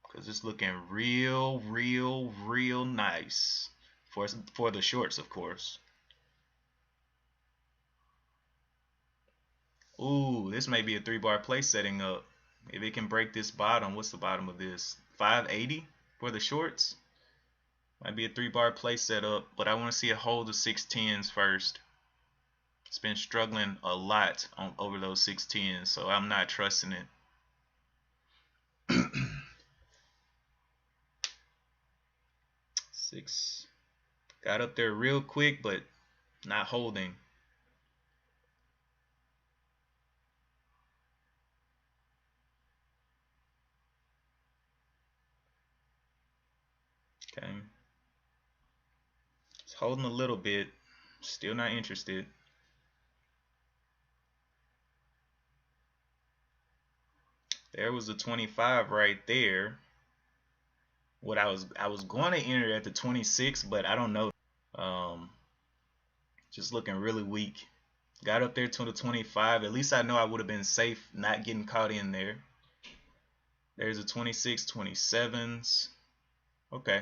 Because it's looking real nice for the shorts, of course. Ooh, this may be a 3-bar play setting up. If it can break this bottom, what's the bottom of this? 580 for the shorts. Might be a 3-bar play setup, but I want to see it hold the 610s first. It's been struggling a lot over those 610s, so I'm not trusting it. Six got up there real quick, but not holding. Okay, it's holding a little bit. Still not interested. There was the 25 right there. What I was going to enter at the 26, but I don't know. Just looking really weak. Got up there to the 25. At least I know I would have been safe not getting caught in there. There's a 26, 27s. Okay.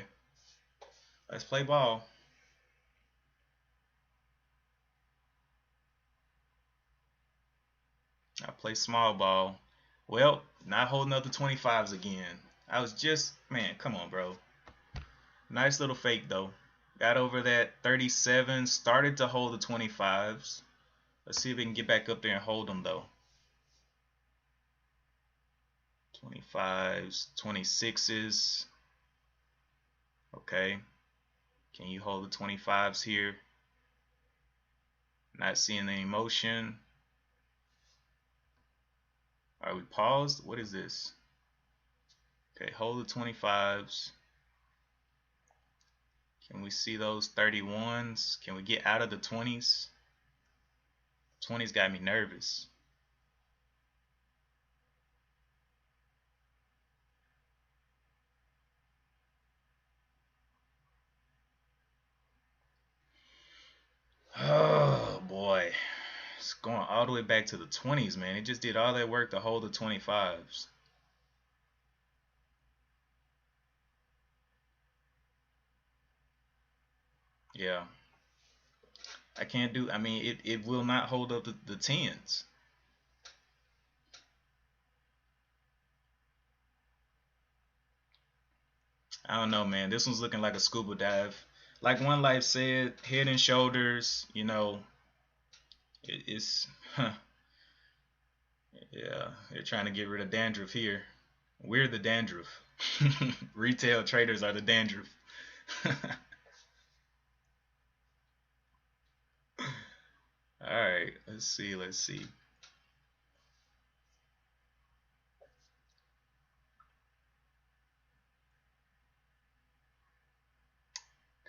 Let's play ball. I play small ball. Well, not holding up the 25s again. I was just, man, come on, bro. Nice little fake, though. Got over that 37, started to hold the 25s. Let's see if we can get back up there and hold them, though. 25s, 26s. Okay. Can you hold the 25s here? Not seeing any motion. Are we paused? What is this? Okay, hold the 25s. Can we see those 31s? Can we get out of the 20s? 20s got me nervous. Oh boy, it's going all the way back to the 20s, man. It just did all that work to hold the 25s. Yeah, I can't do, I mean, it will not hold up the 10s. I don't know, man. This one's looking like a scuba dive. Like One Life said, Head and Shoulders, you know, it's Yeah, they're trying to get rid of dandruff here. We're the dandruff. Retail traders are the dandruff. Alright, let's see, let's see.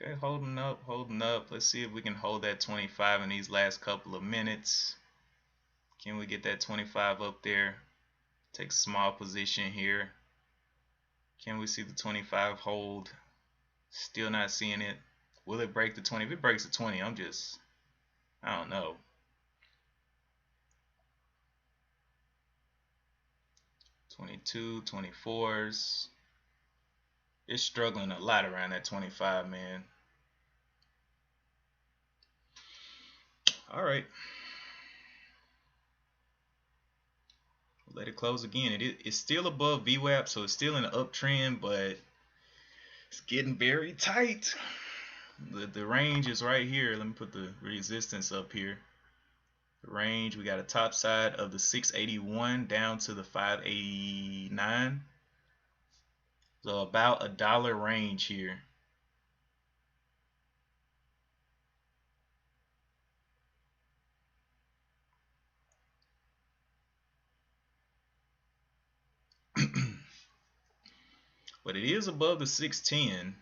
Okay, holding up, holding up. Let's see if we can hold that 25 in these last couple of minutes. Can we get that 25 up there? Take small position here. Can we see the 25 hold? Still not seeing it. Will it break the 20? If it breaks the 20, I don't know. 22, 24s. It's struggling a lot around that 25, man. All right. Let it close again. It's still above VWAP, so it's still in an uptrend, but it's getting very tight. The range is right here. Let me put the resistance up here. The range, we got a top side of the 681 down to the 589. So about $1 range here. But it is above the 610.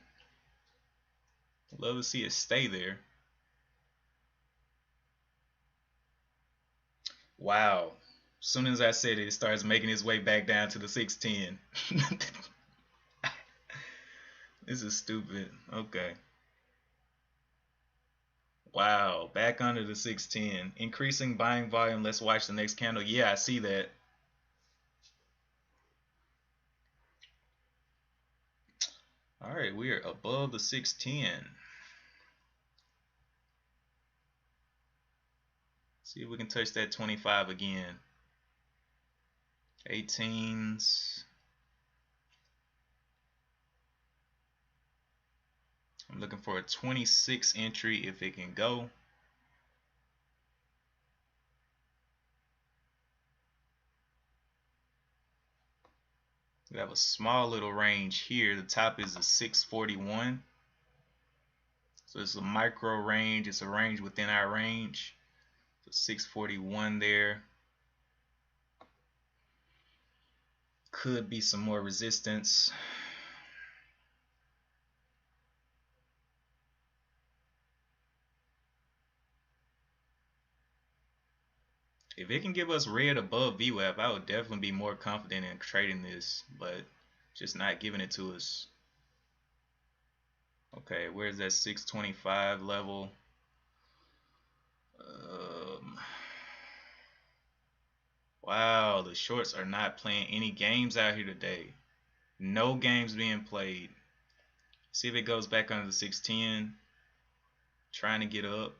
Love to see it stay there. Wow. As soon as I said it, it starts making its way back down to the 610. This is stupid. Okay. Wow. Back under the 610. Increasing buying volume. Let's watch the next candle. Yeah, I see that. Alright, we are above the 610. See if we can touch that 25 again. 18s. I'm looking for a 26 entry if it can go. We have a small little range here. The top is a 641. So it's a micro range. It's a range within our range. So 641 there. Could be some more resistance. If it can give us red above VWAP, I would definitely be more confident in trading this, but just not giving it to us. Okay, where's that 625 level? Wow, the shorts are not playing any games out here today. No games being played. See if it goes back under the 610. Trying to get up.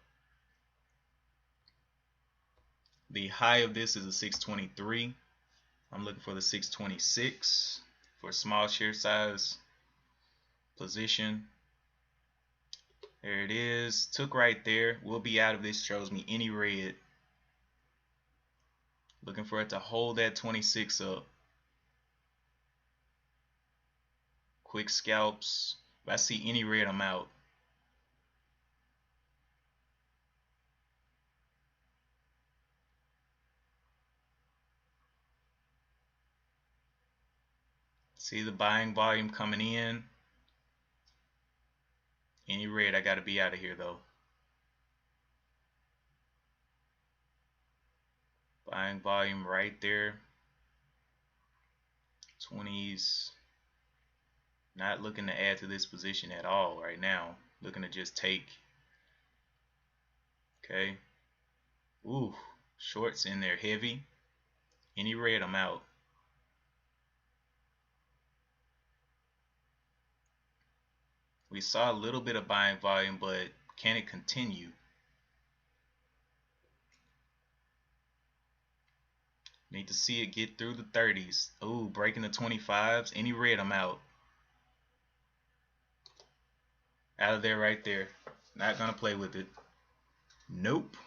The high of this is a 623. I'm looking for the 626 for a small share size position. There it is. Took right there. We'll be out of this. Shows me any red. Looking for it to hold that 26 up. Quick scalps. If I see any red, I'm out. See the buying volume coming in. Any red, I gotta be out of here though. Buying volume right there. 20s. Not looking to add to this position at all right now. Looking to just take. Okay. Ooh, shorts in there heavy. Any red, I'm out. We saw a little bit of buying volume, but can it continue? Need to see it get through the 30s. Ooh, breaking the 25s. Any red, I'm out. Out of there right there. Not gonna play with it. Nope.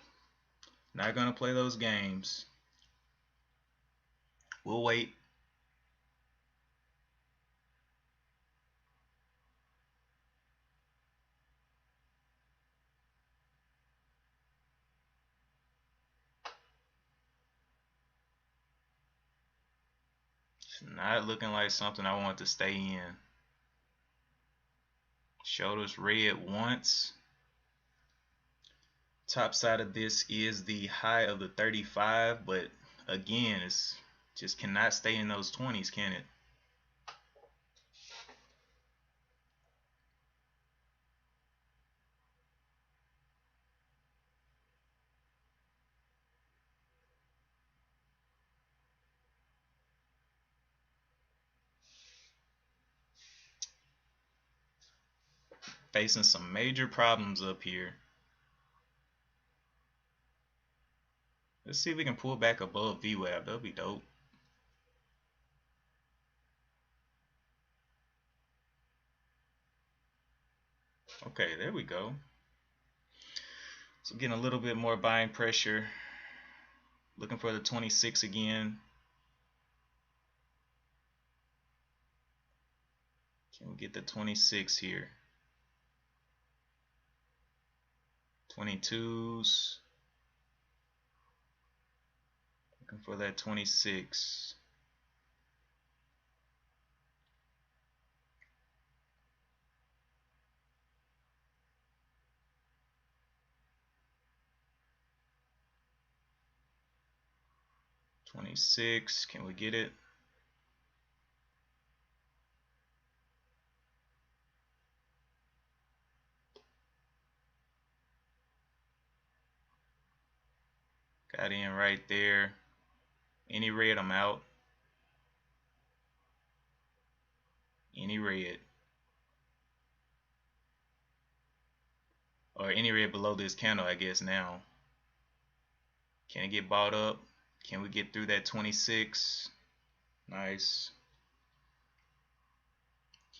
Not gonna play those games. We'll wait. It's not looking like something I want to stay in. Showed us red once. Top side of this is the high of the 35, but again, it's just cannot stay in those 20s, can it? Facing some major problems up here. Let's see if we can pull back above VWAP. That'll be dope. Okay, there we go. So getting a little bit more buying pressure. Looking for the 26 again. Can we get the 26 here? 22s. Looking for that 26. Can we get it? Got in right there. Any red, I'm out. Any red. Or any red below this candle, I guess now. Can it get bought up? Can we get through that 26? Nice.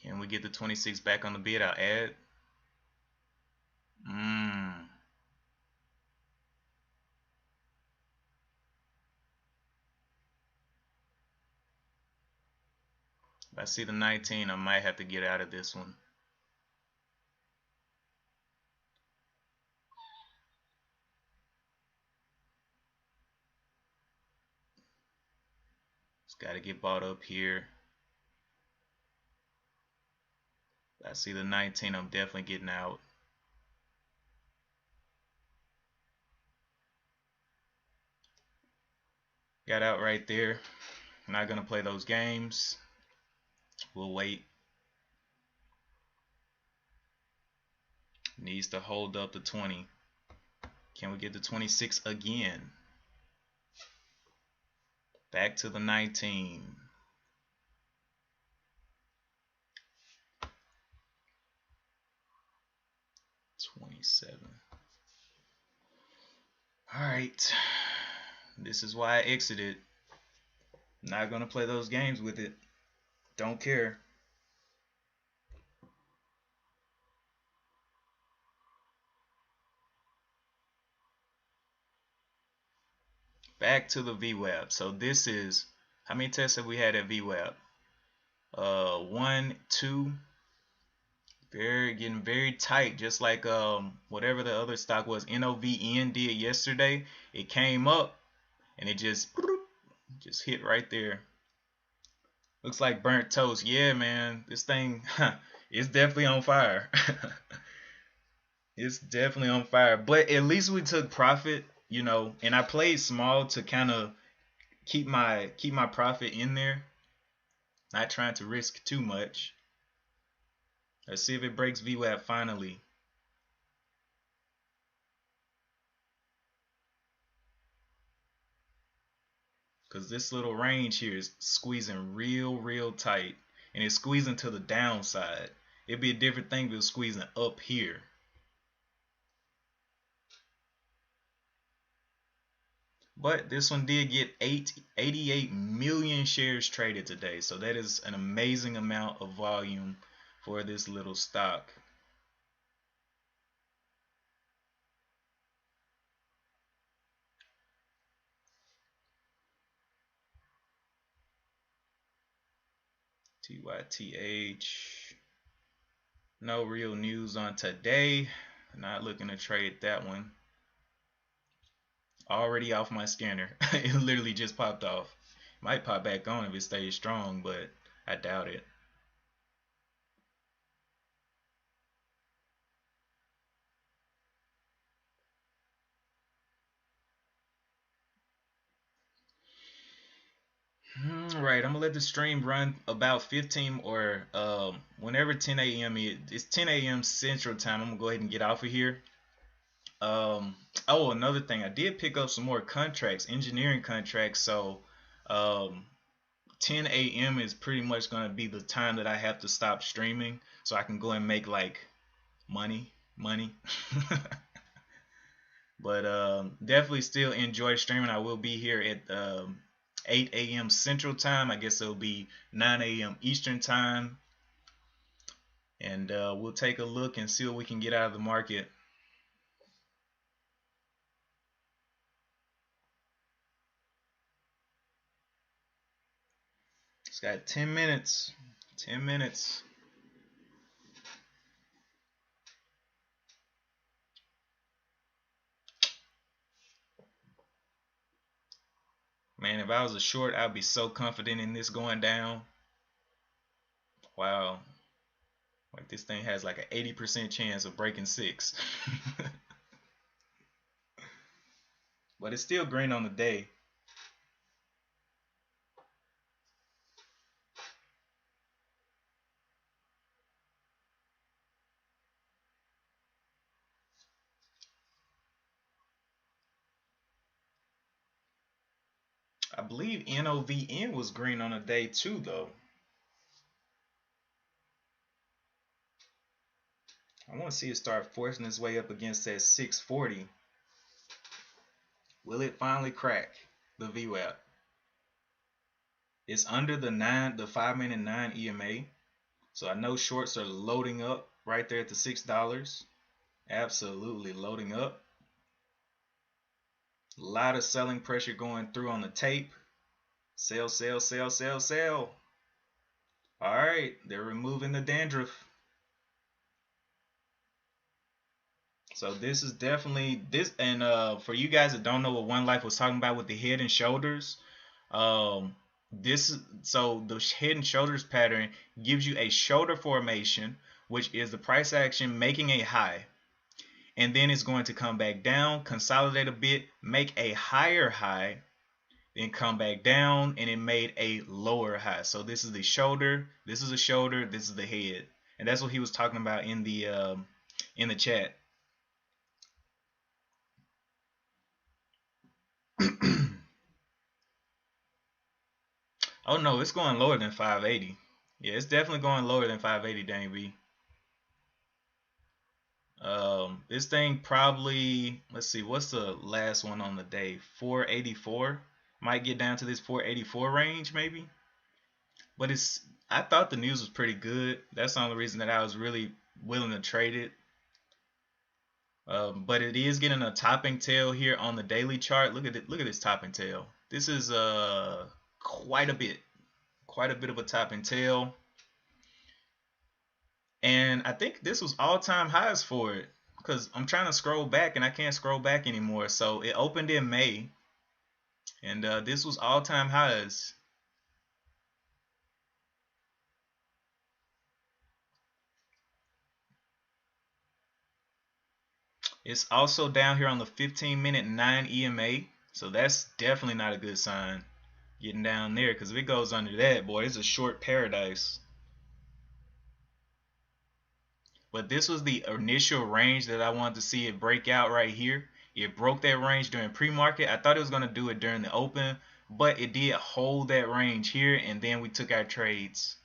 Can we get the 26 back on the bid? I'll add. If I see the 19, I might have to get out of this one. It's got to get bought up here. If I see the 19, I'm definitely getting out. Got out right there. Not going to play those games. We'll wait. Needs to hold up the 20. Can we get the 26 again? Back to the 19. 27. Alright. This is why I exited. Not going to play those games with it. Don't care. Back to the VWAP. So this is, how many tests have we had at VWAP? 1, 2. Getting very tight, just like whatever the other stock was, NOVN did yesterday. It came up and it just hit right there. Looks like burnt toast. Yeah, man, this thing is definitely on fire. It's definitely on fire. But at least we took profit, you know, and I played small to kind of keep my profit in there. Not trying to risk too much. Let's see if it breaks VWAP finally. Because this little range here is squeezing real tight. And it's squeezing to the downside. It'd be a different thing if it was squeezing up here. But this one did get 88 million shares traded today. So that is an amazing amount of volume for this little stock. TYTH. No real news on today. Not looking to trade that one. Already off my scanner. It literally just popped off. Might pop back on if it stays strong, but I doubt it. Alright, I'm gonna let the stream run about 15 or whenever 10 a.m. It's 10 a.m. Central Time. I'm gonna go ahead and get off of here. Oh, another thing, I did pick up some more contracts, engineering contracts. So 10 a.m. is pretty much gonna be the time that I have to stop streaming, so I can go and make like money. But definitely still enjoy streaming. I will be here at 8 a.m. Central Time. I guess it'll be 9 a.m. Eastern Time. And we'll take a look and see what we can get out of the market. It's got 10 minutes. 10 minutes. Man, if I was a short, I'd be so confident in this going down. Wow. Like this thing has like an 80% chance of breaking 6. But it's still green on the day. I believe NOVN was green on the day too, though. I want to see it start forcing its way up against that 640. Will it finally crack the VWAP? It's under the 5-minute 9 EMA. So I know shorts are loading up right there at the $6. Absolutely loading up. A lot of selling pressure going through on the tape. Sell, sell, sell, sell, sell. All right, they're removing the dandruff. So this is definitely this, and for you guys that don't know what One Life was talking about with the head and shoulders, this so the head and shoulders pattern gives you a shoulder formation, which is the price action making a high, and then it's going to come back down, consolidate a bit, make a higher high, then come back down, and it made a lower high. So this is the shoulder, this is a shoulder, this is the head, and that's what he was talking about in the chat. Oh no, it's going lower than 580. Yeah, it's definitely going lower than 580, Danny B. This thing probably, let's see, what's the last one on the day? 484. Might get down to this 484 range maybe. But I thought the news was pretty good. That's the only reason that I was really willing to trade it. But it is getting a topping tail here on the daily chart. Look at it. Look at this topping tail. This is quite a bit of a topping tail. And I think this was all-time highs for it, because I'm trying to scroll back and I can't scroll back anymore. So it opened in May, and this was all-time highs. It's also down here on the 15-minute 9 EMA, so that's definitely not a good sign getting down there, because if it goes under that, boy, it's a short paradise. But this was the initial range that I wanted to see it break out right here. It broke that range during pre-market. I thought it was going to do it during the open, but it did hold that range here, and then we took our trades.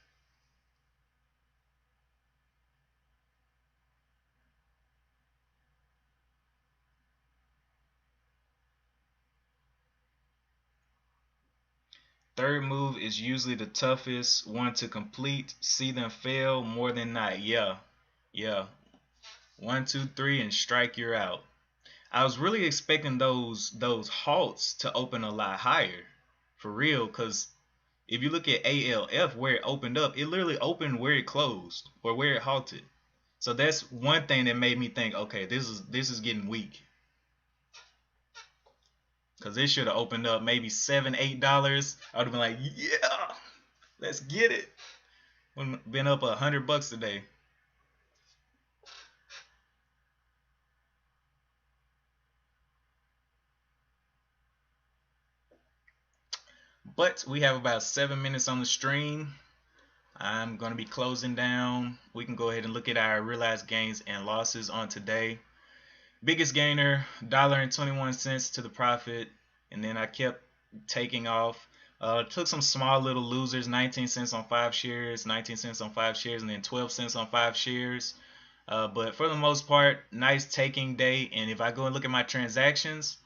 Third move is usually the toughest one to complete. See them fail more than not. Yeah. 1, 2, 3, and strike, you're out. I was really expecting those halts to open a lot higher, for real, because If you look at ALF where it opened up, it literally opened where it closed or where it halted. So that's one thing that made me think, okay, this is getting weak. Cause it should have opened up maybe $7, $8. I would have been like, yeah, let's get it. Been up $100 today. But we have about 7 minutes on the stream. I'm going to be closing down. We can go ahead and look at our realized gains and losses on today. Biggest gainer, $1.21 to the profit. And then I kept taking off. Took some small little losers, 19 cents on 5 shares, 19 cents on 5 shares, and then 12 cents on 5 shares. But for the most part, nice taking day. And if I go and look at my transactions,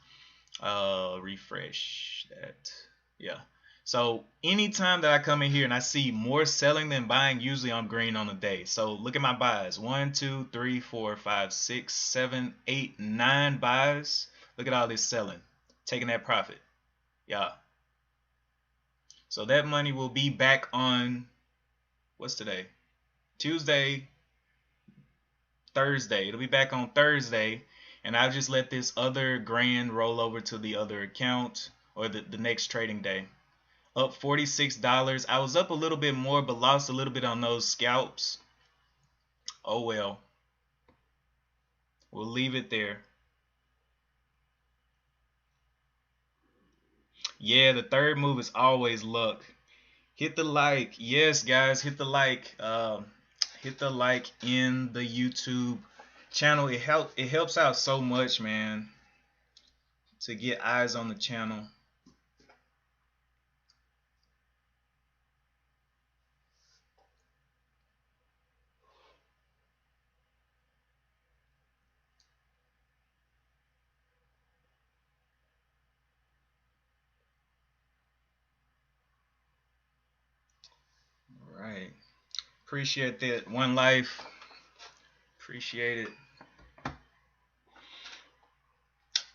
refresh that. Yeah. So anytime that I come in here and I see more selling than buying, usually I'm green on the day. So look at my buys. 1, 2, 3, 4, 5, 6, 7, 8, 9 buys. Look at all this selling. Taking that profit. Yeah. So that money will be back on, what's today? Tuesday, Thursday. It'll be back on Thursday. And I'll just let this other grand roll over to the other account or the next trading day. Up $46. I was up a little bit more, but lost a little bit on those scalps. Oh well. We'll leave it there. Yeah, the third move is always luck. Hit the like. Yes, guys, hit the like. Hit the like in the YouTube channel. It helps out so much, man, to get eyes on the channel. All right. Appreciate that. One life. Appreciate it.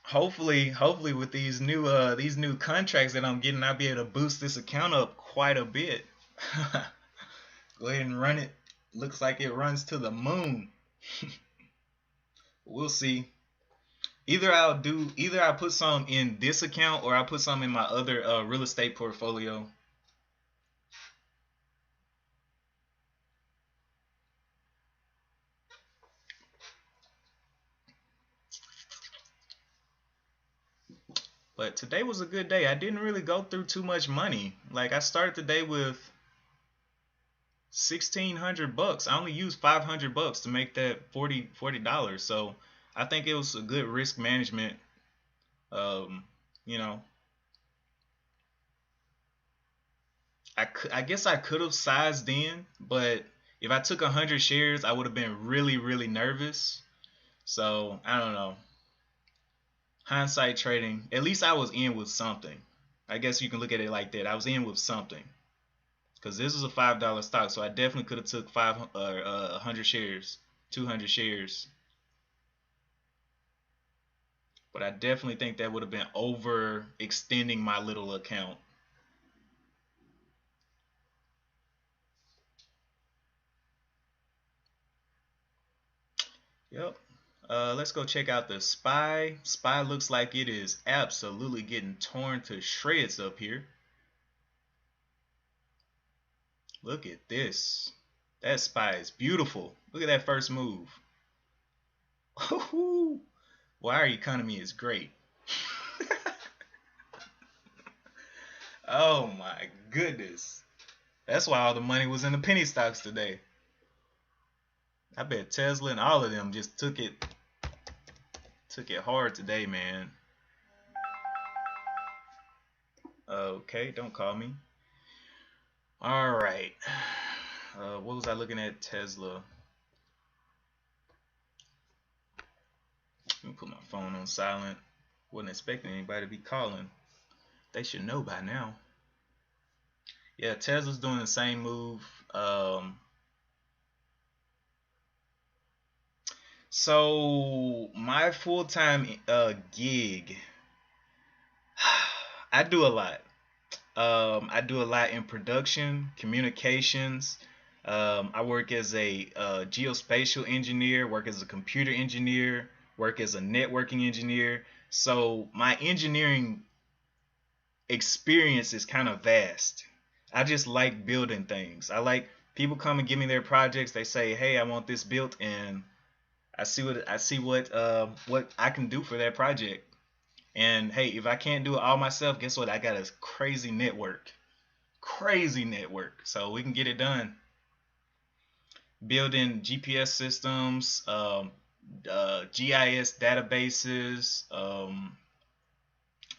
Hopefully with these new contracts that I'm getting, I'll be able to boost this account up quite a bit. Go ahead and run it. Looks like it runs to the moon. We'll see. Either I put some in this account or I put some in my other real estate portfolio. But today was a good day. I didn't really go through too much money. Like I started the day with $1,600. I only used $500 to make that $40. So I think it was a good risk management. You know, I guess I could have sized in, but if I took 100 shares, I would have been really nervous. So I don't know. Hindsight trading. At least I was in with something. I guess you can look at it like that. I was in with something. Because this is a $5 stock, so I definitely could have took 100 shares, 200 shares. But I definitely think that would have been overextending my little account. Yep. Let's go check out the SPY. SPY looks like it is absolutely getting torn to shreds up here. Look at this. That SPY is beautiful. Look at that first move. Well, our economy is great. Oh my goodness. That's why all the money was in the penny stocks today. I bet Tesla and all of them just took it hard today, man. Okay, don't call me. All right. What was I looking at? Tesla. Let me put my phone on silent. Wasn't expecting anybody to be calling. They should know by now. Yeah, Tesla's doing the same move. So my full-time gig, I do a lot. I do a lot in production, communications. I work as a geospatial engineer, work as a computer engineer, work as a networking engineer. So my engineering experience is kind of vast. I just like building things. I like people come and give me their projects. They say, "Hey, I want this built," and I see what I can do for that project. And hey, if I can't do it all myself, guess what? I got a crazy network, so we can get it done. Building GPS systems, GIS databases.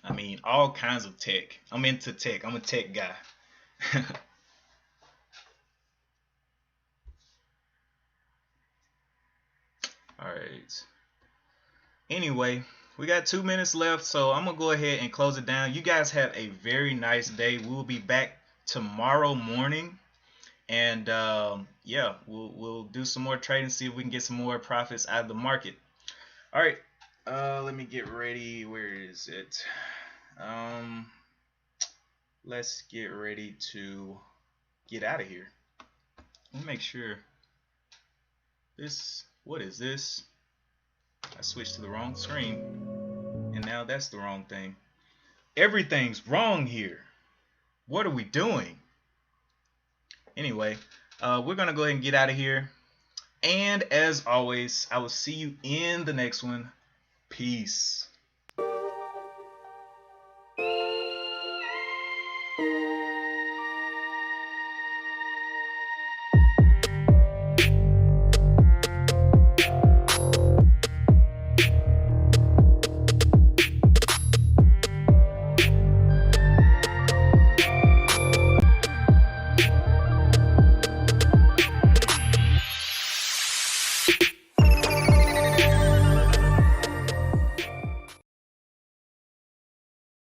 I mean, all kinds of tech. I'm into tech. I'm a tech guy. All right. Anyway, we got 2 minutes left, so I'm gonna go ahead and close it down. You guys have a very nice day. We'll be back tomorrow morning, and yeah, we'll do some more trading, see if we can get some more profits out of the market. All right. Let me get ready. Where is it? Let's get ready to get out of here. Let me make sure. What is this? I switched to the wrong screen, and now that's the wrong thing. Everything's wrong here. What are we doing? Anyway, we're gonna go ahead and get out of here. And as always, I will see you in the next one. Peace.